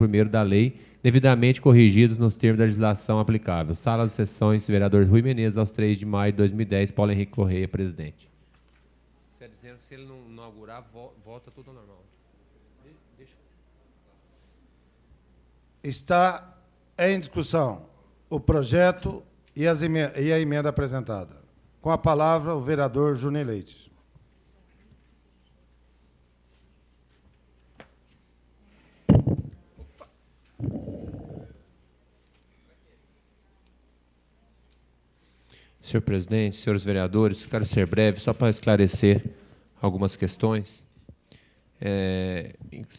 1º da lei, devidamente corrigidos nos termos da legislação aplicável. Sala de sessões, vereador Rui Menezes, aos 3 de maio de 2010, Paulo Henrique Correia, presidente. Está dizendo que se ele não inaugurar, volta tudo ao normal. Está em discussão o projeto e a emenda apresentada. Com a palavra, o vereador Júnior Leite. Senhor presidente, senhores vereadores, quero ser breve, só para esclarecer algumas questões.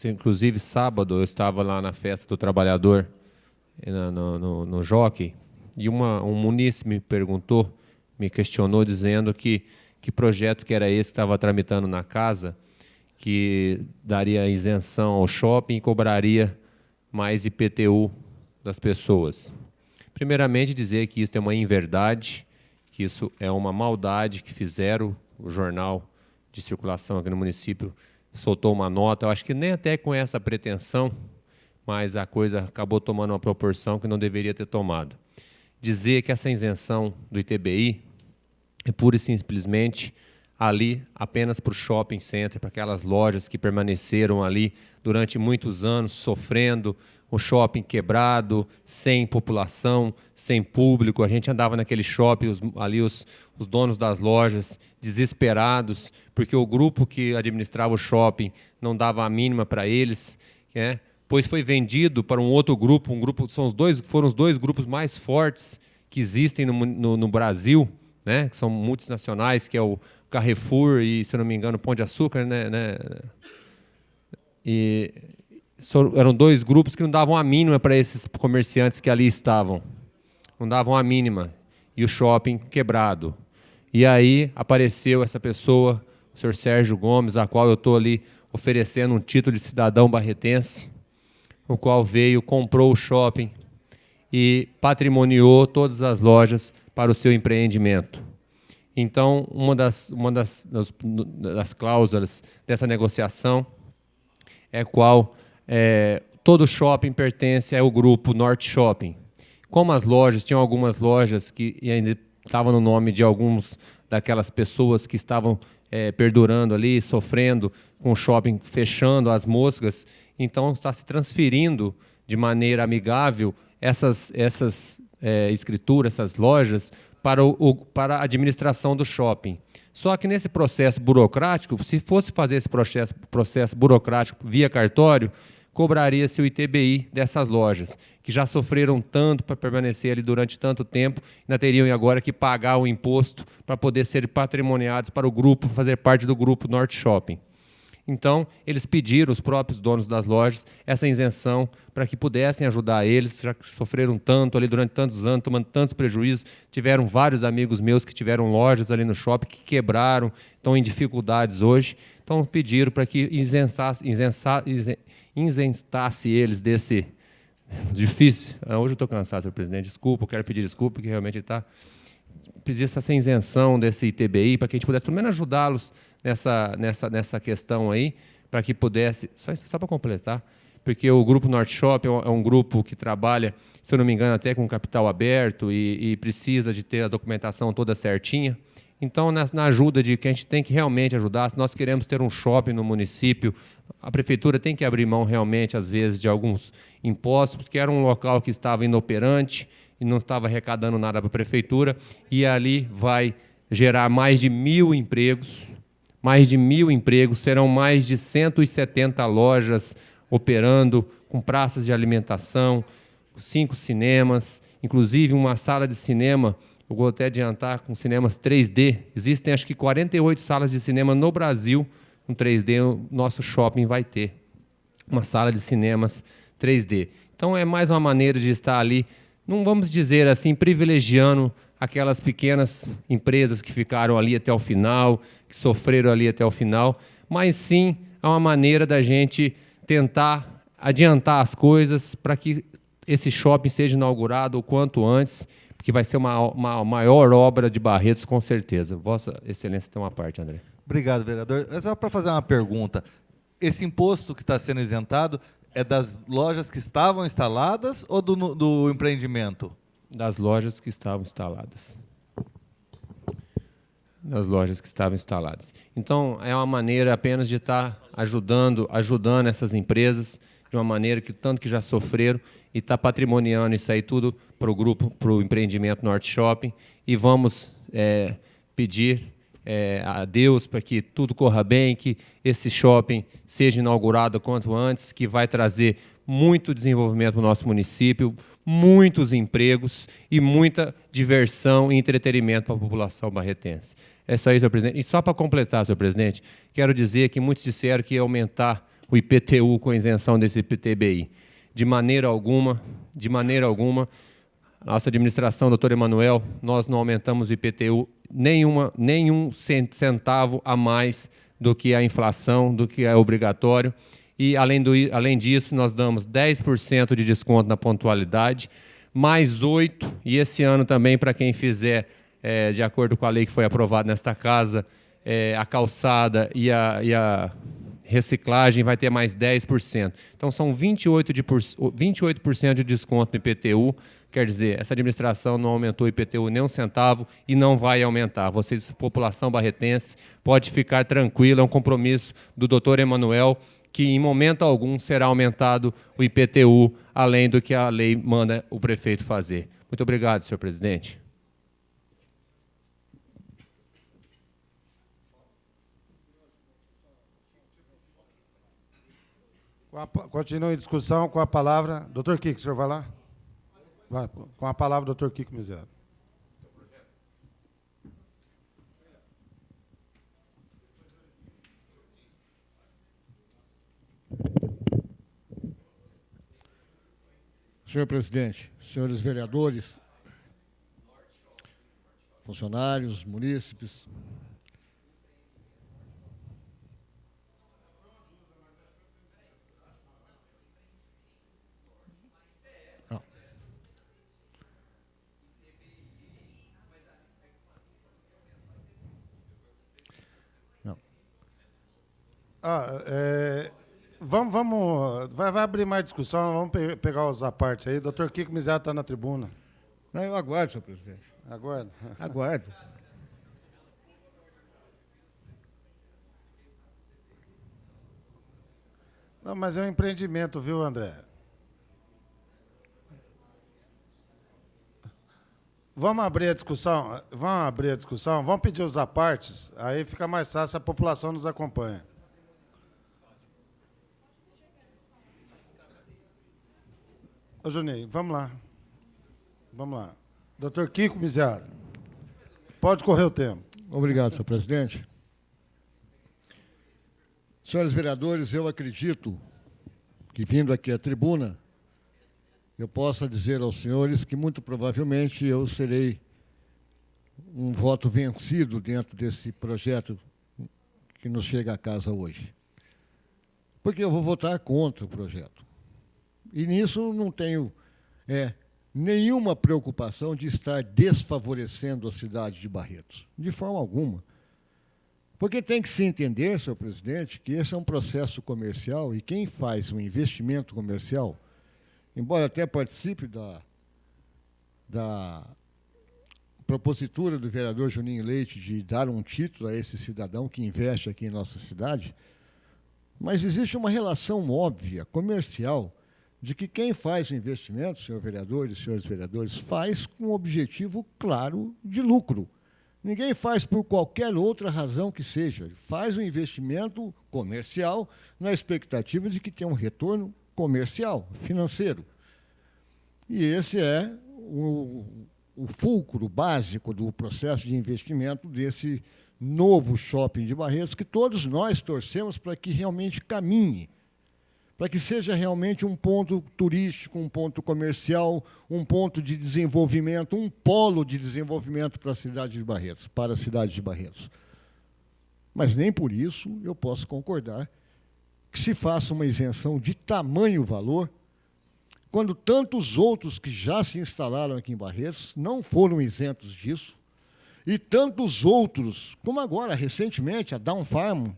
Inclusive, sábado, eu estava lá na Festa do Trabalhador, no Jockey, e um munícipe me perguntou, me questionou, dizendo que projeto que era esse que estava tramitando na casa, que daria isenção ao shopping e cobraria mais IPTU das pessoas. Primeiramente, dizer que isso é uma inverdade, que isso é uma maldade que fizeram. O jornal de circulação aqui no município soltou uma nota, eu acho que nem até com essa pretensão, mas a coisa acabou tomando uma proporção que não deveria ter tomado. Dizer que essa isenção do ITBI é pura e simplesmente ali apenas para o shopping center, para aquelas lojas que permaneceram ali durante muitos anos, sofrendo, o shopping quebrado, sem população, sem público. A gente andava naquele shopping, os donos das lojas desesperados, porque o grupo que administrava o shopping não dava a mínima para eles, pois foi vendido para um outro grupo, foram os dois grupos mais fortes que existem no Brasil, que são multinacionais, que é o Carrefour e, se eu não me engano, Pão de Açúcar, E eram dois grupos que não davam a mínima para esses comerciantes que ali estavam. Não davam a mínima. E o shopping quebrado. E aí apareceu essa pessoa, o senhor Sérgio Gomes, a qual eu estou ali oferecendo um título de cidadão barretense, o qual veio, comprou o shopping e patrimoniou todas as lojas para o seu empreendimento. Então, uma das cláusulas dessa negociação é qual todo shopping pertence ao grupo Norte Shopping. Como as lojas, tinham algumas lojas que ainda estavam no nome de alguns daquelas pessoas que estavam perdurando ali, sofrendo com o shopping fechando as moscas, então está se transferindo de maneira amigável essas escrituras, essas lojas, para a administração do shopping. Só que nesse processo burocrático, se fosse fazer esse processo burocrático via cartório, cobraria-se o ITBI dessas lojas, que já sofreram tanto para permanecer ali durante tanto tempo, ainda teriam agora que pagar o imposto para poder ser patrimoniados para o grupo, fazer parte do grupo Norte Shopping. Então, eles pediram, os próprios donos das lojas, essa isenção para que pudessem ajudar eles, já que sofreram tanto ali durante tantos anos, tomando tantos prejuízos. Tiveram vários amigos meus que tiveram lojas ali no shopping, que quebraram, estão em dificuldades hoje. Então, pediram para que isentasse eles desse... Difícil. Hoje eu estou cansado, senhor presidente. Desculpa, eu quero pedir desculpa, porque realmente ele está... Pedisse essa isenção desse ITBI, para que a gente pudesse, pelo menos, ajudá-los nessa questão aí, para que pudesse... Só para completar, porque o Grupo Norte Shopping é um grupo que trabalha, se eu não me engano, até com capital aberto e precisa de ter a documentação toda certinha. Então, na ajuda de que a gente tem que realmente ajudar, se nós queremos ter um shopping no município, a prefeitura tem que abrir mão realmente, às vezes, de alguns impostos, porque era um local que estava inoperante e não estava arrecadando nada para a prefeitura, e ali vai gerar mais de 1.000 empregos. Mais de 1.000 empregos, serão mais de 170 lojas operando, com praças de alimentação, 5 cinemas, inclusive uma sala de cinema, eu vou até adiantar, com cinemas 3D. Existem, acho que, 48 salas de cinema no Brasil, com 3D, o nosso shopping vai ter uma sala de cinemas 3D. Então, é mais uma maneira de estar ali, não vamos dizer assim, privilegiando aquelas pequenas empresas que ficaram ali até o final, que sofreram ali até o final, mas sim é uma maneira da gente tentar adiantar as coisas para que esse shopping seja inaugurado o quanto antes, porque vai ser uma maior obra de Barretos, com certeza. Vossa Excelência tem uma parte, André. Obrigado, vereador. É só para fazer uma pergunta. Esse imposto que está sendo isentado É das lojas que estavam instaladas ou do empreendimento? Das lojas que estavam instaladas. Das lojas que estavam instaladas. Então, é uma maneira apenas de estar ajudando essas empresas de uma maneira que tanto que já sofreram e está patrimoniando isso aí tudo para o grupo, para o empreendimento Norte Shopping. E vamos pedir a Deus para que tudo corra bem, que esse shopping seja inaugurado quanto antes, que vai trazer muito desenvolvimento para o nosso município, muitos empregos e muita diversão e entretenimento para a população barretense. É só isso, senhor presidente. E só para completar, senhor presidente, quero dizer que muitos disseram que ia aumentar o IPTU com isenção desse IPTBI. De maneira alguma, a nossa administração, doutor Emanuel, nós não aumentamos o IPTU nenhum centavo a mais do que a inflação, do que é obrigatório. E, além disso, nós damos 10% de desconto na pontualidade, mais 8%, e esse ano também, para quem fizer, de acordo com a lei que foi aprovada nesta casa, a calçada e a reciclagem vai ter mais 10%. Então, são 28% de desconto no IPTU. Quer dizer, essa administração não aumentou o IPTU nem um centavo e não vai aumentar. Vocês, população barretense, pode ficar tranquila, é um compromisso do doutor Emanuel, que em momento algum será aumentado o IPTU, além do que a lei manda o prefeito fazer. Muito obrigado, senhor presidente. Continua em discussão com a palavra. Doutor Kiko, o senhor vai lá? Vai, com a palavra, doutor Kiko Misério. Senhor presidente, senhores vereadores, funcionários, munícipes, vai abrir mais discussão, vamos pegar os apartes aí. Doutor Kiko Misério está na tribuna. Não, eu aguardo, senhor presidente. Aguardo. Aguardo. Não, mas é um empreendimento, viu, André? Vamos abrir a discussão? Vamos pedir os apartes, aí fica mais fácil, a população nos acompanha. Ô, Juninho, vamos lá. Doutor Kiko Misério, pode correr o tempo. Obrigado, senhor presidente. Senhores vereadores, eu acredito que, vindo aqui à tribuna, eu possa dizer aos senhores que, muito provavelmente, eu serei um voto vencido dentro desse projeto que nos chega à casa hoje. Porque eu vou votar contra o projeto. E nisso não tenho nenhuma preocupação de estar desfavorecendo a cidade de Barretos, de forma alguma. Porque tem que se entender, senhor presidente, que esse é um processo comercial e quem faz um investimento comercial, embora até participe da propositura do vereador Juninho Leite de dar um título a esse cidadão que investe aqui em nossa cidade, mas existe uma relação óbvia, comercial, de que quem faz o investimento, senhor vereador e senhores vereadores, faz com um objetivo claro de lucro. Ninguém faz por qualquer outra razão que seja. Ele faz um investimento comercial na expectativa de que tenha um retorno comercial, financeiro. E esse é o fulcro básico do processo de investimento desse novo shopping de Barretos, que todos nós torcemos para que realmente caminhe, para que seja realmente um ponto turístico, um ponto comercial, um ponto de desenvolvimento, um polo de desenvolvimento para a cidade de Barretos, Mas nem por isso eu posso concordar que se faça uma isenção de tamanho valor, quando tantos outros que já se instalaram aqui em Barretos não foram isentos disso, e tantos outros, como agora, recentemente, a Down Farm,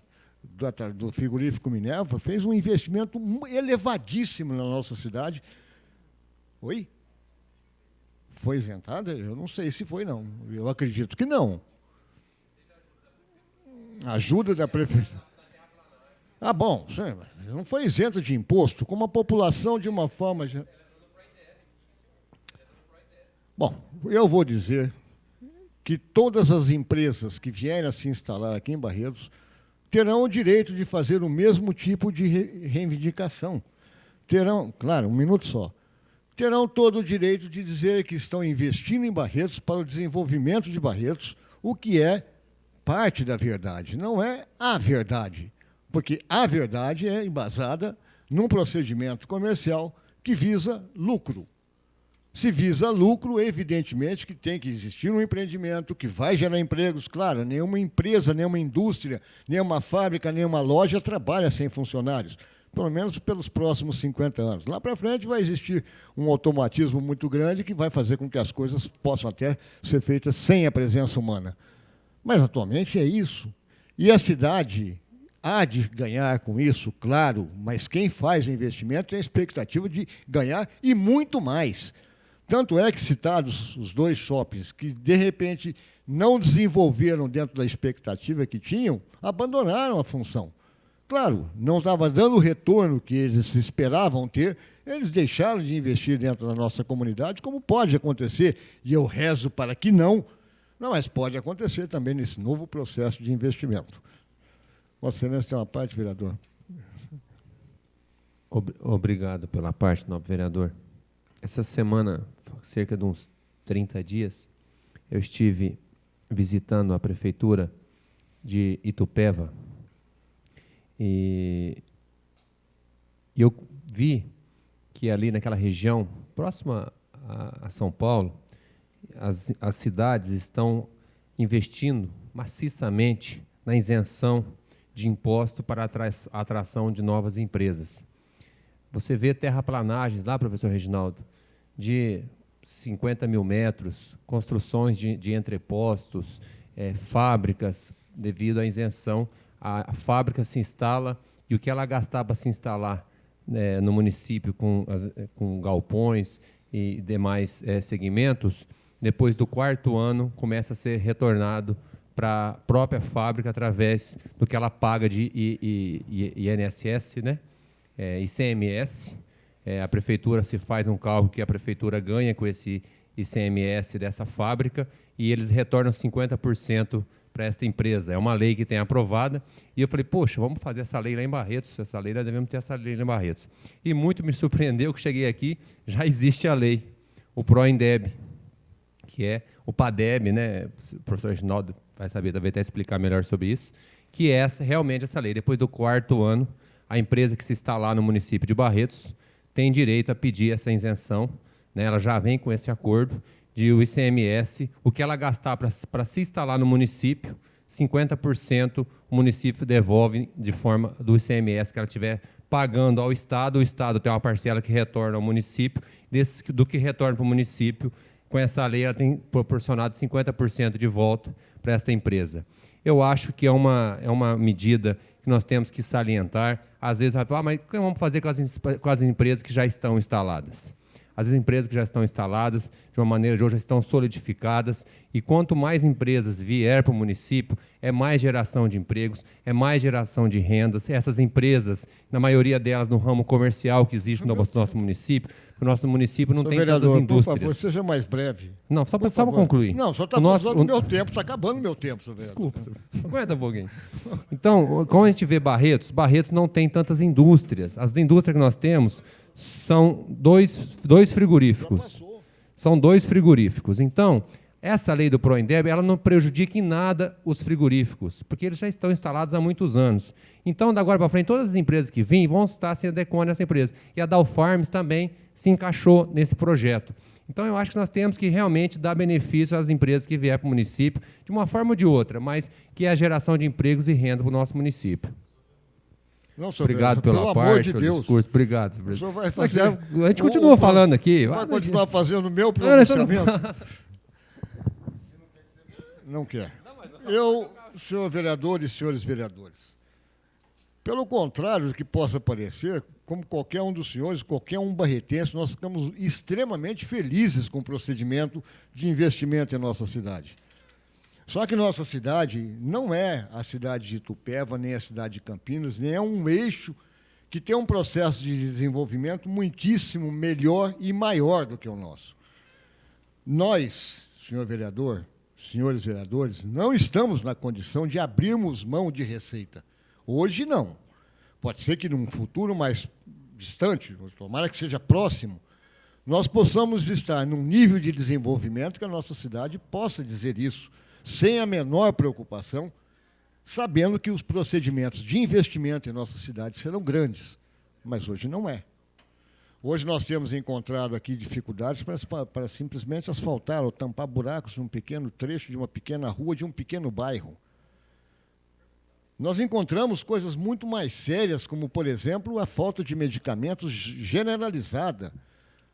do frigorífico Minerva fez um investimento elevadíssimo na nossa cidade. Oi? Foi isentada? Eu não sei se foi, não. Eu acredito que não. Ajuda da prefeitura. Ah, bom, não foi isenta de imposto, como a população de uma forma... Bom, eu vou dizer que todas as empresas que vierem a se instalar aqui em Barretos terão o direito de fazer o mesmo tipo de reivindicação. Terão, claro, um minuto só, terão todo o direito de dizer que estão investindo em Barretos para o desenvolvimento de Barretos, o que é parte da verdade, não é a verdade. Porque a verdade é embasada num procedimento comercial que visa lucro. Se visa lucro, evidentemente que tem que existir um empreendimento que vai gerar empregos. Claro, nenhuma empresa, nenhuma indústria, nenhuma fábrica, nenhuma loja trabalha sem funcionários, pelo menos pelos próximos 50 anos. Lá para frente vai existir um automatismo muito grande que vai fazer com que as coisas possam até ser feitas sem a presença humana. Mas atualmente é isso. E a cidade há de ganhar com isso, claro, mas quem faz o investimento tem a expectativa de ganhar e muito mais. Tanto é que, citados os 2 shoppings que, de repente, não desenvolveram dentro da expectativa que tinham, abandonaram a função. Claro, não estava dando o retorno que eles esperavam ter, eles deixaram de investir dentro da nossa comunidade, como pode acontecer, e eu rezo para que não, mas pode acontecer também nesse novo processo de investimento. Vossa Excelência tem uma parte, vereador. Obrigado pela parte, nobre vereador. Essa semana, cerca de uns 30 dias, eu estive visitando a prefeitura de Itupeva e eu vi que ali naquela região, próxima a São Paulo, as cidades estão investindo maciçamente na isenção de imposto para a atração de novas empresas. Você vê terraplanagens lá, professor Reginaldo, de 50 mil metros, construções de entrepostos, fábricas, devido à isenção. A fábrica se instala e o que ela gastar para se instalar no município com galpões e demais segmentos, depois do 4º ano começa a ser retornado para a própria fábrica através do que ela paga de INSS, né? ICMS. A prefeitura se faz um cálculo que a prefeitura ganha com esse ICMS dessa fábrica e eles retornam 50% para esta empresa. É uma lei que tem aprovada. E eu falei, poxa, vamos fazer essa lei lá em Barretos. Essa lei, nós devemos ter essa lei lá em Barretos. E muito me surpreendeu que cheguei aqui, já existe a lei, o PROINDEB, que é o PADEB, né? O professor Reginaldo vai saber, talvez até explicar melhor sobre isso, que é realmente essa lei. Depois do 4º ano, a empresa que se instalar no município de Barretos tem direito a pedir essa isenção, né? Ela já vem com esse acordo de o ICMS, o que ela gastar para se instalar no município, 50% o município devolve de forma do ICMS que ela estiver pagando ao Estado. O Estado tem uma parcela que retorna ao município, do que retorna para o município. Com essa lei, ela tem proporcionado 50% de volta para essa empresa. Eu acho que é uma medida que nós temos que salientar. Às vezes, mas o que vamos fazer com as empresas que já estão instaladas? As empresas que já estão instaladas, de uma maneira de hoje, já estão solidificadas, e quanto mais empresas vier para o município, é mais geração de empregos, é mais geração de rendas. Essas empresas, na maioria delas no ramo comercial que existe no nosso município, o nosso município não tem vereador, tantas indústrias. Por favor, seja mais breve. Não, só para concluir. Não, só está usando o meu tempo, está acabando o meu tempo, senhor vereador. Desculpa, aguenta um pouquinho. Então, como a gente vê Barretos não tem tantas indústrias. As indústrias que nós temos são dois frigoríficos. São 2 frigoríficos. Então, essa lei do PROINDEB, ela não prejudica em nada os frigoríficos, porque eles já estão instalados há muitos anos. Então, da agora para frente, todas as empresas que vêm vão estar se adequando a essa empresa. E a Dow Farms também se encaixou nesse projeto. Então, eu acho que nós temos que realmente dar benefício às empresas que vierem para o município, de uma forma ou de outra, mas que é a geração de empregos e renda para o nosso município. Não, senhor obrigado vereador, pela parte, amor de pelo Deus. discurso. Obrigado, senhor O senhor presidente. vai fazer... A gente continua falando aqui. Vai continuar fazendo o meu Não, pronunciamento? Não quer. Senhor vereador e senhores vereadores, Pelo contrário do que possa parecer, como qualquer um dos senhores, qualquer um barretense, nós ficamos extremamente felizes com o procedimento de investimento em nossa cidade. Só que nossa cidade não é a cidade de Itupeva, nem a cidade de Campinas, nem é um eixo que tem um processo de desenvolvimento muitíssimo melhor e maior do que o nosso. Nós, senhor vereador, senhores vereadores, não estamos na condição de abrirmos mão de receita. Hoje, não. Pode ser que, num futuro mais distante, tomara que seja próximo, nós possamos estar num nível de desenvolvimento que a nossa cidade possa dizer isso, sem a menor preocupação, sabendo que os procedimentos de investimento em nossa cidade serão grandes, mas hoje não é. Hoje nós temos encontrado aqui dificuldades para simplesmente asfaltar ou tampar buracos num pequeno trecho de uma pequena rua, de um pequeno bairro. Nós encontramos coisas muito mais sérias, como, por exemplo, a falta de medicamentos generalizada,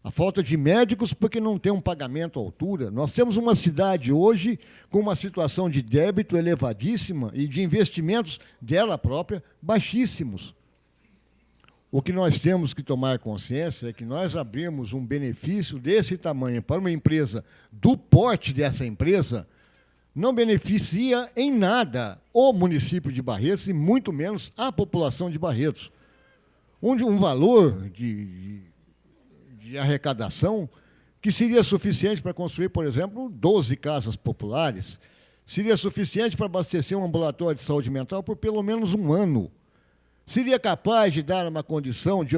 a falta de médicos porque não tem um pagamento à altura. Nós temos uma cidade hoje com uma situação de débito elevadíssima e de investimentos dela própria baixíssimos. O que nós temos que tomar consciência é que nós abrimos um benefício desse tamanho para uma empresa do porte dessa empresa, não beneficia em nada o município de Barretos e muito menos a população de Barretos, onde um valor de arrecadação que seria suficiente para construir, por exemplo, 12 casas populares, seria suficiente para abastecer um ambulatório de saúde mental por pelo menos um ano. Seria capaz de dar uma condição de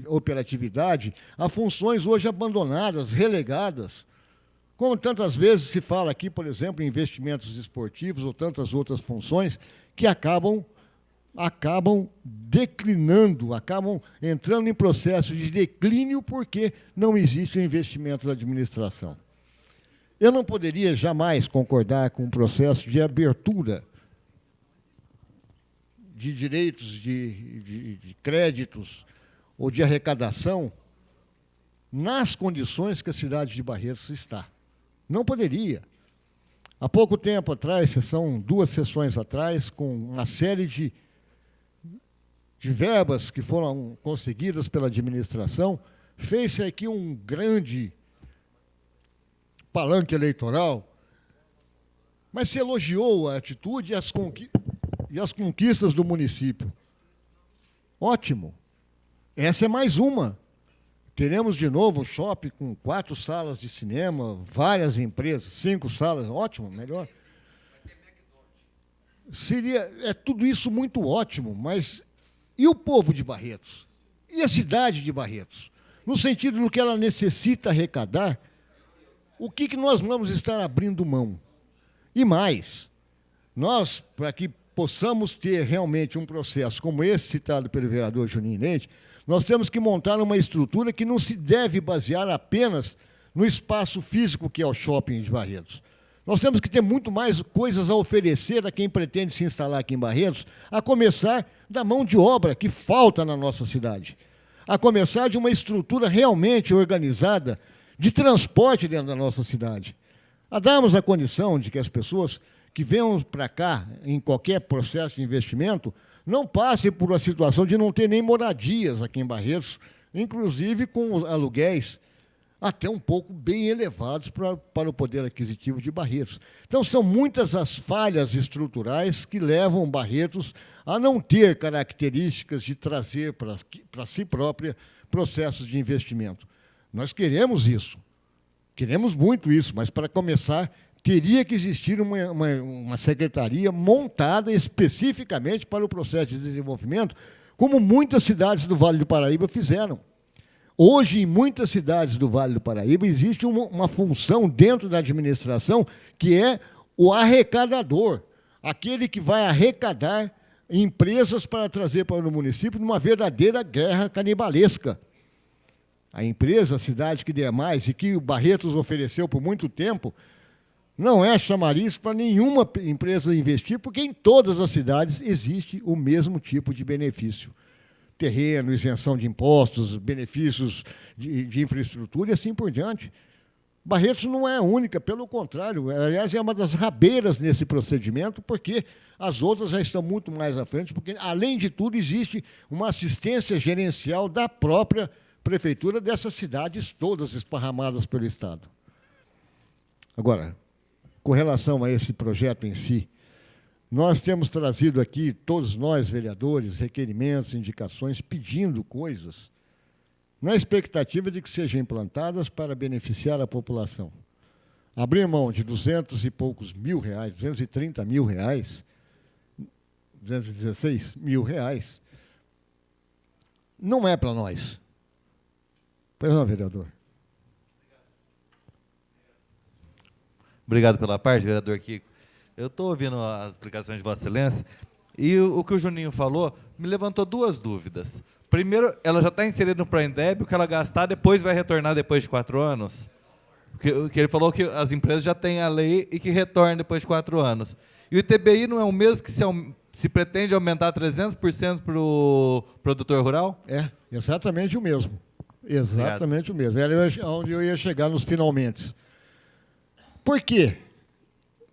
operatividade a funções hoje abandonadas, relegadas. Como tantas vezes se fala aqui, por exemplo, em investimentos esportivos ou tantas outras funções que acabam declinando, acabam entrando em processo de declínio porque não existe um investimento da administração. Eu não poderia jamais concordar com um processo de abertura de direitos de créditos ou de arrecadação nas condições que a cidade de Barretos está. Não poderia. Há pouco tempo atrás, são 2 sessões atrás, com uma série de verbas que foram conseguidas pela administração, fez-se aqui um grande palanque eleitoral, mas se elogiou a atitude e as conquistas do município. Ótimo. Essa é mais uma. Teremos de novo um shopping com 4 salas de cinema, várias empresas, 5 salas, ótimo, melhor. É tudo isso muito ótimo, mas e o povo de Barretos? E a cidade de Barretos? No sentido do que ela necessita arrecadar, o que nós vamos estar abrindo mão? E mais, nós, para que possamos ter realmente um processo como esse citado pelo vereador Juninho Leite, nós temos que montar uma estrutura que não se deve basear apenas no espaço físico que é o shopping de Barretos. Nós temos que ter muito mais coisas a oferecer a quem pretende se instalar aqui em Barretos, a começar da mão de obra que falta na nossa cidade, a começar de uma estrutura realmente organizada de transporte dentro da nossa cidade, a darmos a condição de que as pessoas que venham para cá em qualquer processo de investimento não passem por uma situação de não ter nem moradias aqui em Barretos, inclusive com aluguéis até um pouco bem elevados para o poder aquisitivo de Barretos. Então, são muitas as falhas estruturais que levam Barretos a não ter características de trazer para si própria processos de investimento. Nós queremos isso, queremos muito isso, mas, para começar, teria que existir uma secretaria montada especificamente para o processo de desenvolvimento, como muitas cidades do Vale do Paraíba fizeram. Hoje, em muitas cidades do Vale do Paraíba, existe uma função dentro da administração que é o arrecadador, aquele que vai arrecadar empresas para trazer para o município numa verdadeira guerra canibalesca. A empresa, a cidade que der mais e que o Barretos ofereceu por muito tempo, não é chamariz para nenhuma empresa investir, porque em todas as cidades existe o mesmo tipo de benefício. Terreno, isenção de impostos, benefícios de infraestrutura e assim por diante. Barretos não é a única, pelo contrário, aliás, é uma das rabeiras nesse procedimento, porque as outras já estão muito mais à frente, porque, além de tudo, existe uma assistência gerencial da própria prefeitura dessas cidades todas esparramadas pelo Estado. Agora, com relação a esse projeto em si, nós temos trazido aqui, todos nós, vereadores, requerimentos, indicações, pedindo coisas, na expectativa de que sejam implantadas para beneficiar a população. Abrir mão de 200 e poucos mil reais, 230 mil reais, 216 mil reais, não é para nós. Pois não, vereador? Obrigado pela parte, vereador Kiko. Eu estou ouvindo as explicações de Vossa Excelência e o que o Juninho falou me levantou duas dúvidas. Primeiro, ela já está inserida no Prodeb, o que ela gastar depois vai retornar depois de 4 anos? Porque ele falou que as empresas já têm a lei e que retornam depois de 4 anos. E o ITBI não é o mesmo que se pretende aumentar 300% para o produtor rural? É, exatamente o mesmo. Exatamente Obrigado. o mesmo. Era onde eu ia chegar nos finalmente. Por quê?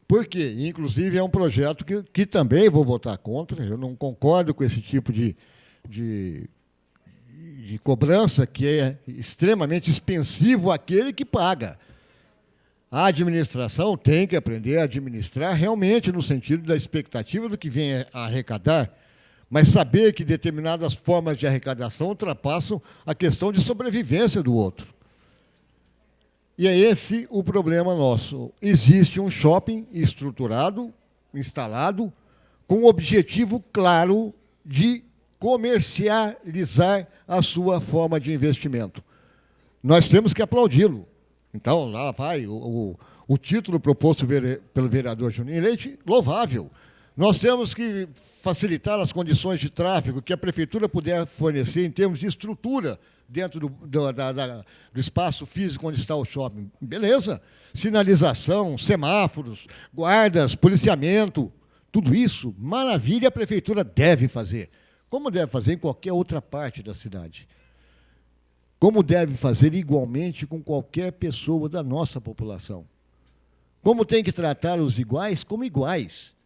Porque, inclusive, é um projeto que também vou votar contra. Eu não concordo com esse tipo de cobrança, que é extremamente expensivo àquele que paga. A administração tem que aprender a administrar realmente no sentido da expectativa do que vem a arrecadar, mas saber que determinadas formas de arrecadação ultrapassam a questão de sobrevivência do outro. E é esse o problema nosso. Existe um shopping estruturado, instalado, com o objetivo claro de comercializar a sua forma de investimento. Nós temos que aplaudi-lo. Então, lá vai o título proposto pelo vereador Juninho Leite, louvável. Nós temos que facilitar as condições de tráfego que a prefeitura puder fornecer em termos de estrutura dentro do espaço físico onde está o shopping. Beleza. Sinalização, semáforos, guardas, policiamento, tudo isso, maravilha, a prefeitura deve fazer. Como deve fazer em qualquer outra parte da cidade. Como deve fazer igualmente com qualquer pessoa da nossa população. Como tem que tratar os iguais como iguais.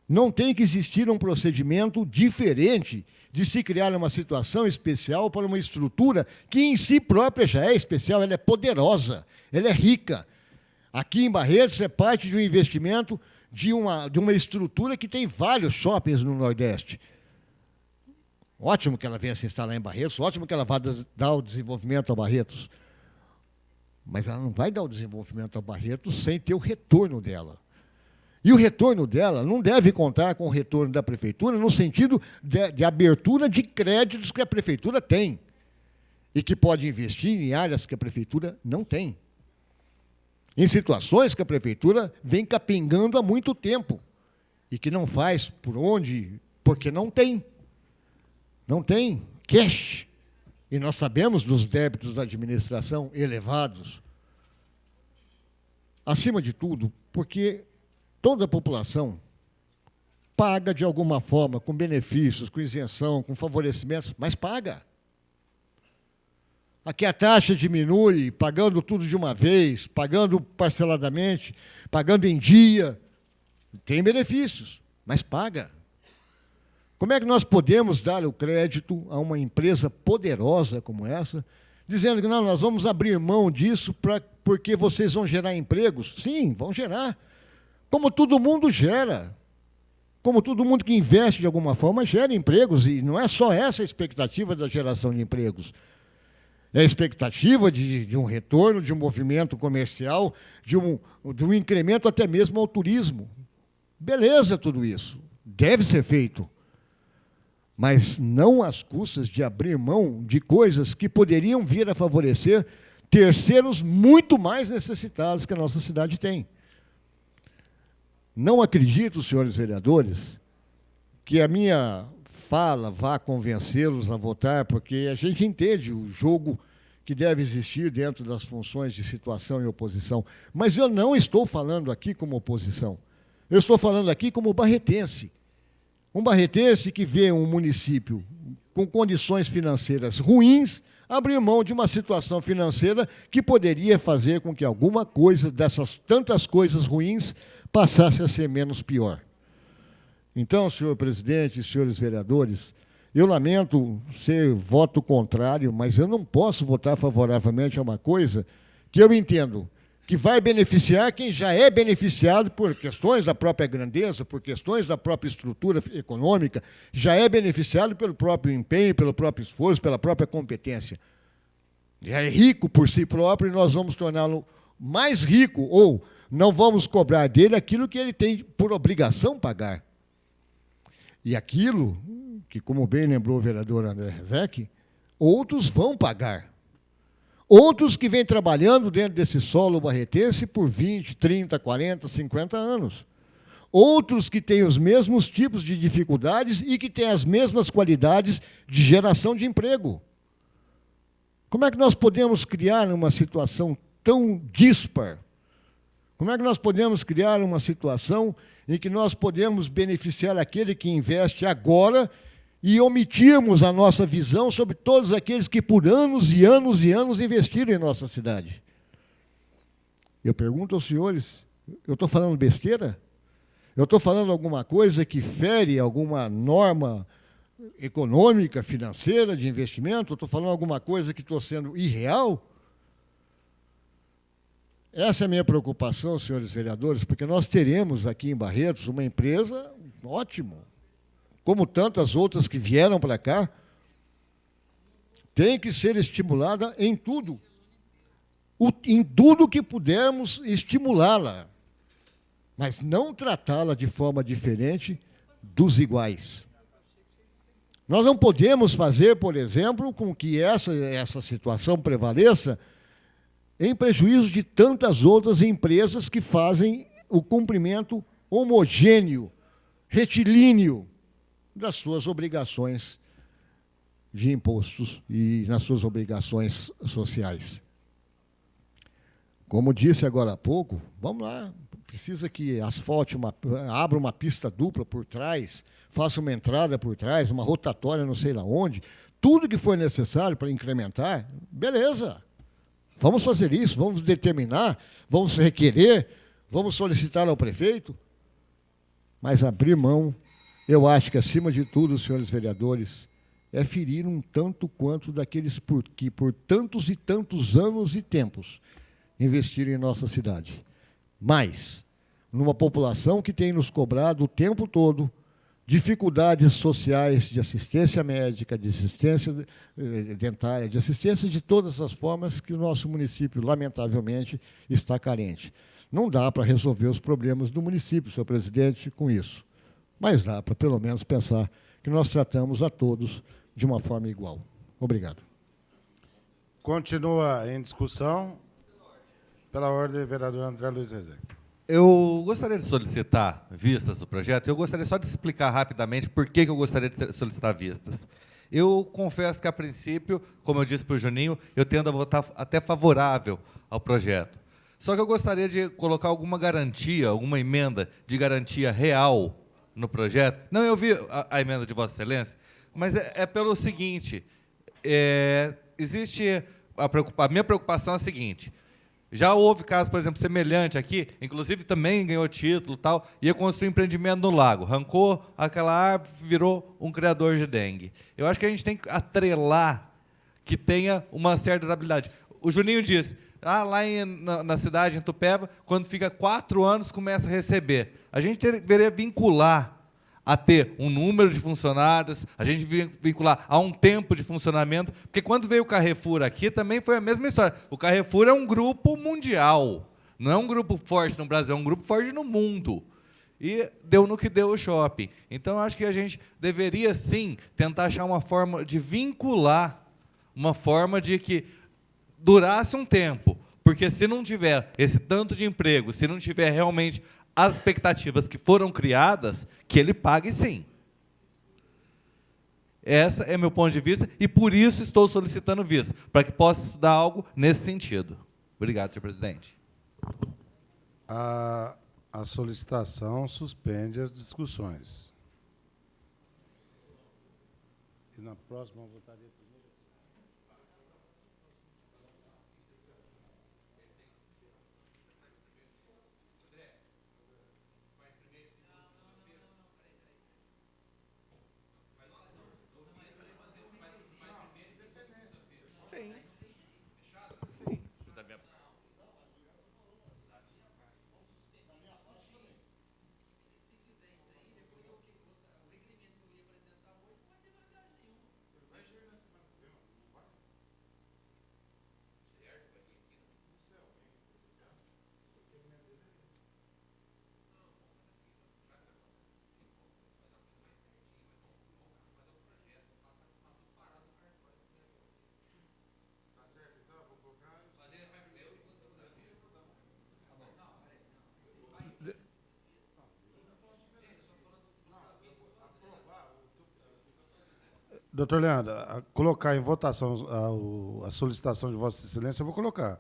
Não tem que existir um procedimento diferente de se criar uma situação especial para uma estrutura que em si própria já é especial, ela é poderosa, ela é rica. Aqui em Barretos é parte de um investimento de uma estrutura que tem vários shoppings no Nordeste. Ótimo que ela venha se instalar em Barretos, ótimo que ela vá dar o desenvolvimento a Barretos. Mas ela não vai dar o desenvolvimento a Barretos sem ter o retorno dela. E o retorno dela não deve contar com o retorno da prefeitura no sentido de abertura de créditos que a prefeitura tem e que pode investir em áreas que a prefeitura não tem. Em situações que a prefeitura vem capengando há muito tempo e que não faz por onde, porque não tem. Não tem cash. E nós sabemos dos débitos da administração elevados. Acima de tudo, porque toda a população paga de alguma forma, com benefícios, com isenção, com favorecimentos, mas paga. Aqui a taxa diminui, pagando tudo de uma vez, pagando parceladamente, pagando em dia. Tem benefícios, mas paga. Como é que nós podemos dar o crédito a uma empresa poderosa como essa, dizendo que não, nós vamos abrir mão disso porque vocês vão gerar empregos? Sim, vão gerar. Como todo mundo gera. Como todo mundo que investe de alguma forma gera empregos. E não é só essa a expectativa da geração de empregos. É a expectativa de um retorno, de um movimento comercial, de um incremento até mesmo ao turismo. Beleza tudo isso. Deve ser feito. Mas não às custas de abrir mão de coisas que poderiam vir a favorecer terceiros muito mais necessitados que a nossa cidade tem. Não acredito, senhores vereadores, que a minha fala vá convencê-los a votar, porque a gente entende o jogo que deve existir dentro das funções de situação e oposição. Mas eu não estou falando aqui como oposição. Eu estou falando aqui como barretense. Um barretense que vê um município com condições financeiras ruins, abrir mão de uma situação financeira que poderia fazer com que alguma coisa dessas tantas coisas ruins passasse a ser menos pior. Então, senhor presidente e senhores vereadores, eu lamento ser voto contrário, mas eu não posso votar favoravelmente a uma coisa que eu entendo que vai beneficiar quem já é beneficiado por questões da própria grandeza, por questões da própria estrutura econômica, já é beneficiado pelo próprio empenho, pelo próprio esforço, pela própria competência. Já é rico por si próprio e nós vamos torná-lo mais rico, ou não vamos cobrar dele aquilo que ele tem por obrigação pagar. E aquilo que, como bem lembrou o vereador André Rezec, outros vão pagar. Outros que vêm trabalhando dentro desse solo barretense por 20, 30, 40, 50 anos. Outros que têm os mesmos tipos de dificuldades e que têm as mesmas qualidades de geração de emprego. Como é que nós podemos criar uma situação tão dispar? Como é que nós podemos criar uma situação em que nós podemos beneficiar aquele que investe agora e omitirmos a nossa visão sobre todos aqueles que por anos e anos e anos investiram em nossa cidade? Eu pergunto aos senhores, eu estou falando besteira? Eu estou falando alguma coisa que fere alguma norma econômica, financeira, de investimento? Eu estou falando alguma coisa que estou sendo irreal? Essa é a minha preocupação, senhores vereadores, porque nós teremos aqui em Barretos uma empresa ótima, como tantas outras que vieram para cá, tem que ser estimulada em tudo. Em tudo que pudermos estimulá-la, mas não tratá-la de forma diferente dos iguais. Nós não podemos fazer, por exemplo, com que essa situação prevaleça em prejuízo de tantas outras empresas que fazem o cumprimento homogêneo, retilíneo das suas obrigações de impostos e nas suas obrigações sociais. Como disse agora há pouco, vamos lá, precisa que asfalte, abra uma pista dupla por trás, faça uma entrada por trás, uma rotatória não sei lá onde, tudo que for necessário para incrementar, beleza. Vamos fazer isso, vamos determinar, vamos requerer, vamos solicitar ao prefeito, mas abrir mão, eu acho que, acima de tudo, senhores vereadores, é ferir um tanto quanto daqueles que por tantos e tantos anos e tempos investiram em nossa cidade. Mas, numa população que tem nos cobrado o tempo todo dificuldades sociais de assistência médica, de assistência dentária, de assistência de todas as formas que o nosso município, lamentavelmente, está carente. Não dá para resolver os problemas do município, senhor presidente, com isso. Mas dá para, pelo menos, pensar que nós tratamos a todos de uma forma igual. Obrigado. Continua em discussão. Pela ordem, vereador André Luiz Rezec. Eu gostaria de solicitar vistas do projeto. Eu gostaria só de explicar rapidamente por que eu gostaria de solicitar vistas. Eu confesso que, a princípio, como eu disse para o Juninho, eu tendo a votar até favorável ao projeto. Só que eu gostaria de colocar alguma garantia, alguma emenda de garantia real no projeto. Não, eu vi a emenda de Vossa Excelência, mas é pelo seguinte, existe a minha preocupação é a seguinte: já houve caso, por exemplo, semelhante aqui, inclusive também ganhou título, tal, ia construir um empreendimento no lago, arrancou aquela árvore, virou um criador de dengue. Eu acho que a gente tem que atrelar que tenha uma certa durabilidade. O Juninho disse, lá na cidade, em Itupeva, quando fica 4 anos, começa a receber. A gente deveria vincular a ter um número de funcionários, a gente vincular a um tempo de funcionamento, porque quando veio o Carrefour aqui, também foi a mesma história. O Carrefour é um grupo mundial, não é um grupo forte no Brasil, é um grupo forte no mundo. E deu no que deu o shopping. Então, acho que a gente deveria, sim, tentar achar uma forma de vincular, uma forma de que durasse um tempo, porque se não tiver esse tanto de emprego, se não tiver realmente as expectativas que foram criadas, que ele pague sim. Esse é meu ponto de vista e por isso estou solicitando vista, para que possa estudar algo nesse sentido. Obrigado, senhor presidente. A solicitação suspende as discussões. E na próxima votaria primeiro. Doutor Leandro, colocar em votação a solicitação de Vossa Excelência, eu vou colocar.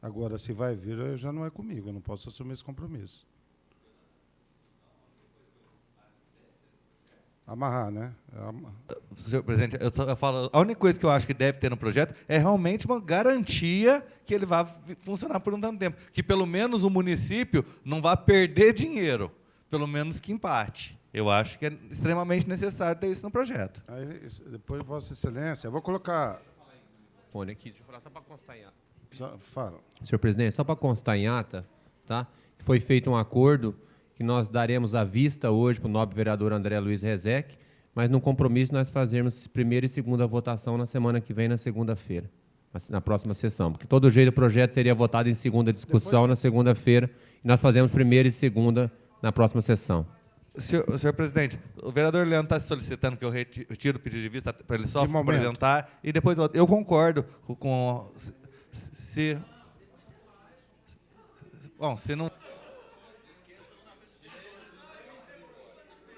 Agora, se vai vir, já não é comigo, eu não posso assumir esse compromisso. Amarrar, né? Senhor presidente, eu falo, a única coisa que eu acho que deve ter no projeto é realmente uma garantia que ele vai funcionar por um tanto tempo. Que pelo menos o município não vá perder dinheiro, pelo menos que empate. Eu acho que é extremamente necessário ter isso no projeto. Aí, depois, Vossa Excelência, eu vou colocar... Fone aqui, deixa eu falar só para constar em ata. Fala. Senhor presidente, só para constar em ata, tá? Que foi feito um acordo que nós daremos à vista hoje para o nobre vereador André Luiz Rezec, mas no compromisso nós fazermos primeira e segunda votação na semana que vem, na segunda-feira, na próxima sessão. Porque, todo jeito, o projeto seria votado em segunda discussão na segunda-feira, e nós fazemos primeira e segunda na próxima sessão. Senhor presidente, o vereador Leandro está solicitando que eu retire o pedido de vista para ele só apresentar e depois eu concordo com... Bom, se não...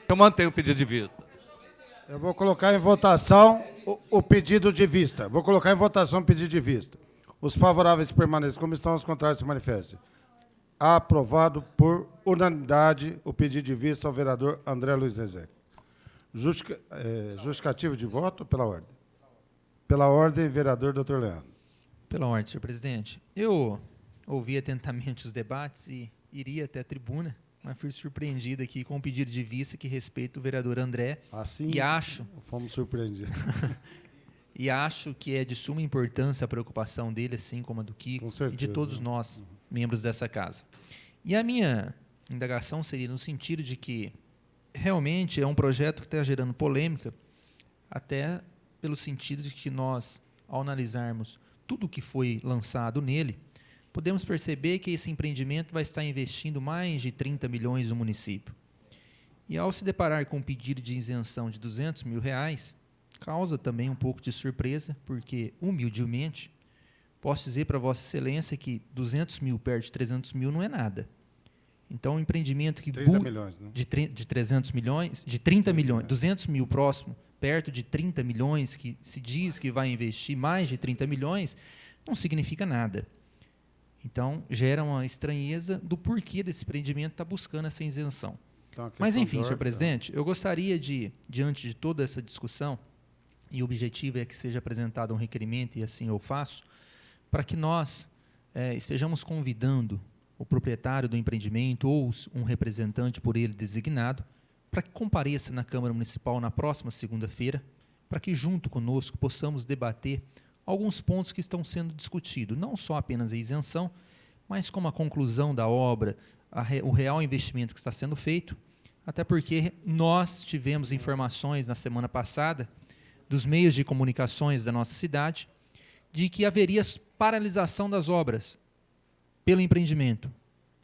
Eu mantenho o pedido de vista. Eu vou colocar em votação o pedido de vista. Vou colocar em votação o pedido de vista. Os favoráveis permaneçam como estão, os contrários se manifestem. Aprovado por unanimidade o pedido de vista ao vereador André Luiz Rezec. Justificativo de voto pela ordem. Pela ordem, vereador Dr. Leandro. Pela ordem, senhor presidente. Eu ouvi atentamente os debates e iria até a tribuna, mas fui surpreendido aqui com o pedido de vista que respeita o vereador André. Assim, e acho, fomos surpreendidos. e acho que é de suma importância a preocupação dele, assim como a do Kiko, e de todos nós, membros dessa casa. E a minha indagação seria no sentido de que realmente é um projeto que está gerando polêmica, até pelo sentido de que nós, ao analisarmos tudo o que foi lançado nele, podemos perceber que esse empreendimento vai estar investindo mais de 30 milhões no município. E ao se deparar com um pedido de isenção de R$200 mil, causa também um pouco de surpresa, porque, humildemente, posso dizer para Vossa Excelência que 200 mil perto de 300 mil não é nada. Então, um empreendimento que... 30 milhões, né? De 300 milhões, de 30 milhões, 200 mil próximo, perto de 30 milhões, que se diz que vai investir mais de 30 milhões, não significa nada. Então, gera uma estranheza do porquê desse empreendimento estar buscando essa isenção. Então, mas, enfim, senhor presidente, eu gostaria de, diante de toda essa discussão, e o objetivo é que seja apresentado um requerimento, e assim eu faço, para que nós estejamos convidando o proprietário do empreendimento ou um representante por ele designado para que compareça na Câmara Municipal na próxima segunda-feira, para que junto conosco possamos debater alguns pontos que estão sendo discutidos, não só apenas a isenção, mas como a conclusão da obra, o real investimento que está sendo feito, até porque nós tivemos informações na semana passada dos meios de comunicações da nossa cidade de que haveria paralisação das obras pelo empreendimento,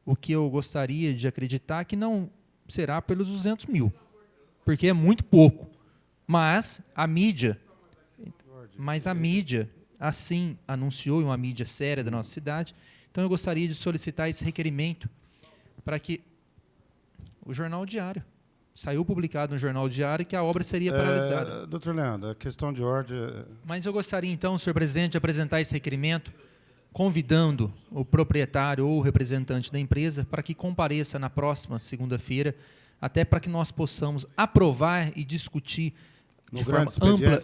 o que eu gostaria de acreditar que não será pelos 200 mil, porque é muito pouco, mas a mídia assim anunciou, uma mídia séria da nossa cidade. Então eu gostaria de solicitar esse requerimento para que o Jornal Diário, saiu publicado no Jornal Diário que a obra seria paralisada. Doutor Leandro, a questão de ordem... Mas eu gostaria então, senhor presidente, de apresentar esse requerimento, convidando o proprietário ou o representante da empresa para que compareça na próxima segunda-feira, até para que nós possamos aprovar e discutir de forma ampla...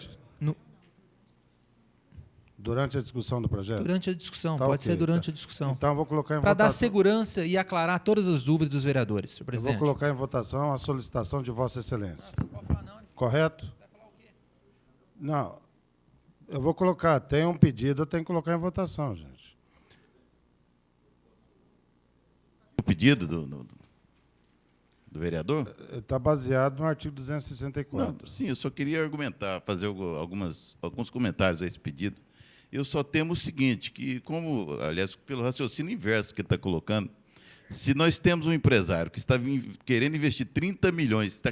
Durante a discussão do projeto? Durante a discussão, tá, pode ser durante a discussão. Então, vou colocar em votação. Para dar segurança e aclarar todas as dúvidas dos vereadores, senhor presidente. Eu vou colocar em votação a solicitação de Vossa Excelência. Você não pode falar não, correto? Você vai falar o quê? Não. Eu vou colocar, tem um pedido, eu tenho que colocar em votação, gente. O pedido do vereador? Está baseado no artigo 264. Não, sim, eu só queria argumentar, fazer alguns comentários a esse pedido. Eu só temo o seguinte, que como, aliás, pelo raciocínio inverso que ele está colocando, se nós temos um empresário que está querendo investir 30 milhões,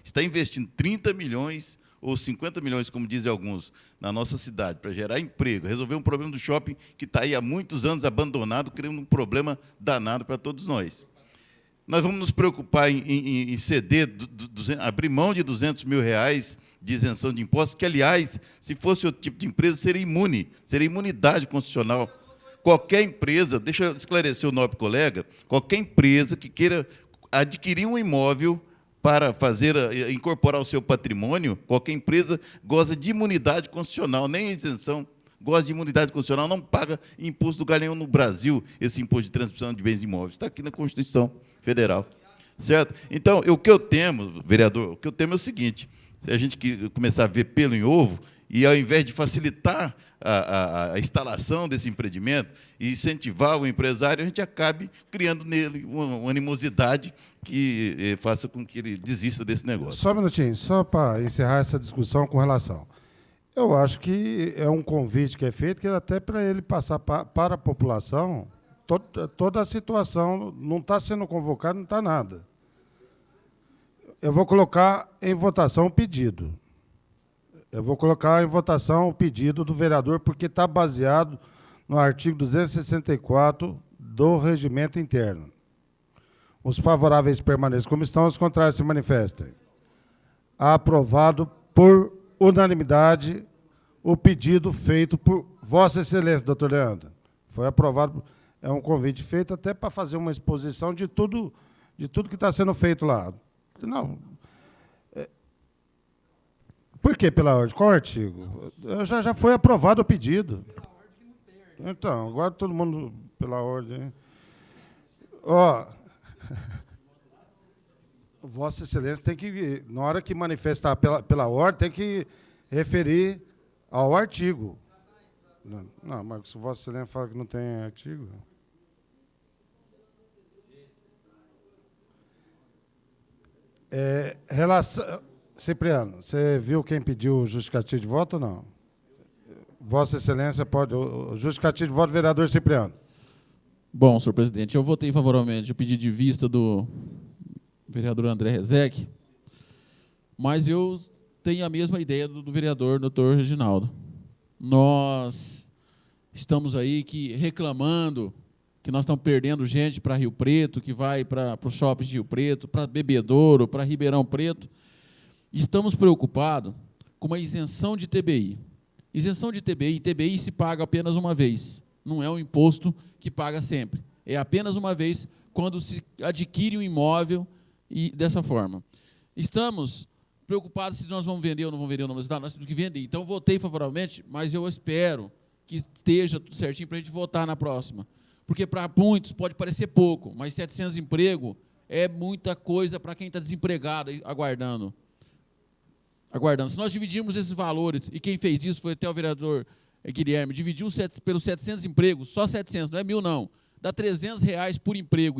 está investindo 30 milhões ou 50 milhões, como dizem alguns, na nossa cidade, para gerar emprego, resolver um problema do shopping que está aí há muitos anos abandonado, criando um problema danado para todos nós. Nós vamos nos preocupar em ceder, abrir mão de 200 mil reais de isenção de impostos, que, aliás, se fosse outro tipo de empresa, seria imune, seria imunidade constitucional. Qualquer empresa, deixa eu esclarecer o nobre colega, qualquer empresa que queira adquirir um imóvel para incorporar o seu patrimônio, qualquer empresa goza de imunidade constitucional, nem a isenção, goza de imunidade constitucional, não paga imposto do garanhão no Brasil, esse imposto de transmissão de bens imóveis. Está aqui na Constituição Federal. Certo? Então, o que eu temo, vereador, o que eu temo é o seguinte, se a gente começar a ver pelo em ovo, e ao invés de facilitar a instalação desse empreendimento e incentivar o empresário, a gente acabe criando nele uma animosidade que faça com que ele desista desse negócio. Só um minutinho, só para encerrar essa discussão com relação. Eu acho que é um convite que é feito, que é até para ele passar para a população toda a situação, não está sendo convocado, não está nada. Eu vou colocar em votação o pedido. Eu vou colocar em votação o pedido do vereador, porque está baseado no artigo 264 do Regimento Interno. Os favoráveis permaneçam como estão, os contrários se manifestem. Aprovado por unanimidade o pedido feito por Vossa Excelência, doutor Leandro. Foi aprovado, é um convite feito até para fazer uma exposição de tudo que está sendo feito lá. Não. Por que pela ordem? Qual artigo? Já foi aprovado o pedido. Então, agora todo mundo pela ordem. Ó, Vossa Excelência tem que, na hora que manifestar pela ordem, tem que referir ao artigo. Não, mas se Vossa Excelência fala que não tem artigo... Cipriano, você viu quem pediu o justificativo de voto ou não? Vossa Excelência pode... O justificativo de voto, vereador Cipriano. Bom, senhor presidente, eu votei favoravelmente o pedido de vista do vereador André Rezec, mas eu tenho a mesma ideia do vereador doutor Reginaldo. Nós estamos aí reclamando que nós estamos perdendo gente para Rio Preto, que vai para os shoppings de Rio Preto, para Bebedouro, para Ribeirão Preto. Estamos preocupados com uma isenção de TBI. Isenção de TBI se paga apenas uma vez. Não é um imposto que paga sempre. É apenas uma vez quando se adquire um imóvel e dessa forma. Estamos preocupados se nós vamos vender ou não vamos vender na cidade. Nós temos que vender. Então, votei favoravelmente, mas eu espero que esteja tudo certinho para a gente votar na próxima. Porque para muitos pode parecer pouco, mas 700 empregos é muita coisa para quem está desempregado, aguardando. Se nós dividirmos esses valores, e quem fez isso foi até o vereador Guilherme, dividiu pelos 700 empregos, só 700, não é 1.000 não, dá R$300 por emprego.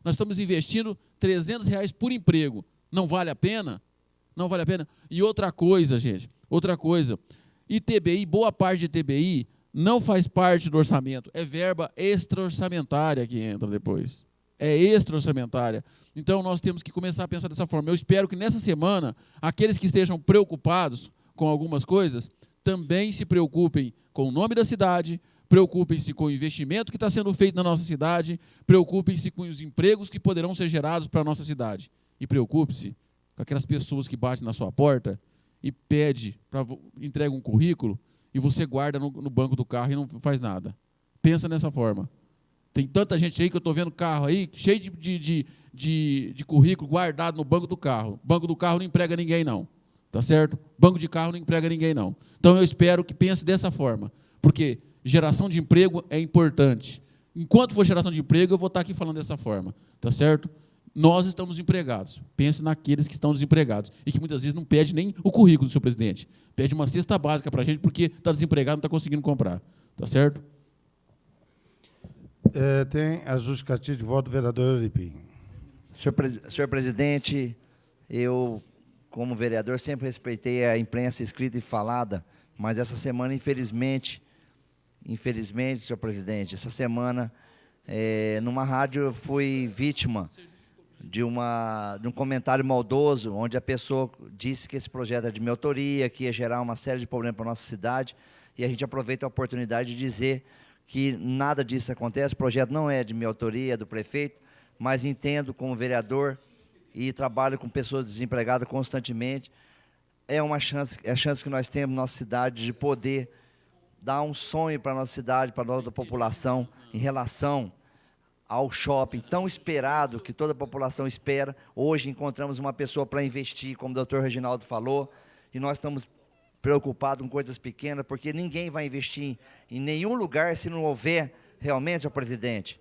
Nós estamos investindo R$300 por emprego. Não vale a pena? Não vale a pena? E outra coisa, gente, ITBI, boa parte de ITBI, não faz parte do orçamento, é verba extra-orçamentária que entra depois. É extra-orçamentária. Então, nós temos que começar a pensar dessa forma. Eu espero que, nessa semana, aqueles que estejam preocupados com algumas coisas, também se preocupem com o nome da cidade, preocupem-se com o investimento que está sendo feito na nossa cidade, preocupem-se com os empregos que poderão ser gerados para a nossa cidade. E preocupe-se com aquelas pessoas que batem na sua porta e pedem, entregam um currículo, e você guarda no banco do carro e não faz nada. Pensa nessa forma. Tem tanta gente aí que eu estou vendo carro aí, cheio de currículo guardado no banco do carro. Banco do carro não emprega ninguém, não. Tá certo? Banco de carro não emprega ninguém, não. Então, eu espero que pense dessa forma, porque geração de emprego é importante. Enquanto for geração de emprego, eu vou estar aqui falando dessa forma. Tá certo? Nós estamos empregados. Pense naqueles que estão desempregados e que muitas vezes não pede nem o currículo do senhor presidente. Pede uma cesta básica para a gente porque está desempregado, não está conseguindo comprar. Tá certo? Tem a justificativa de voto do vereador Euripim. Senhor presidente, eu, como vereador, sempre respeitei a imprensa escrita e falada, mas essa semana, infelizmente, senhor presidente, essa semana, numa rádio, eu fui vítima de um comentário maldoso, onde a pessoa disse que esse projeto é de minha autoria, que ia gerar uma série de problemas para a nossa cidade, e a gente aproveita a oportunidade de dizer que nada disso acontece, o projeto não é de minha autoria, é do prefeito, mas entendo como vereador e trabalho com pessoas desempregadas constantemente, é a chance que nós temos na nossa cidade de poder dar um sonho para a nossa cidade, para a nossa população, em relação ao shopping tão esperado, que toda a população espera. Hoje encontramos uma pessoa para investir, como o doutor Reginaldo falou, e nós estamos preocupados com coisas pequenas, porque ninguém vai investir em nenhum lugar se não houver realmente, senhor presidente.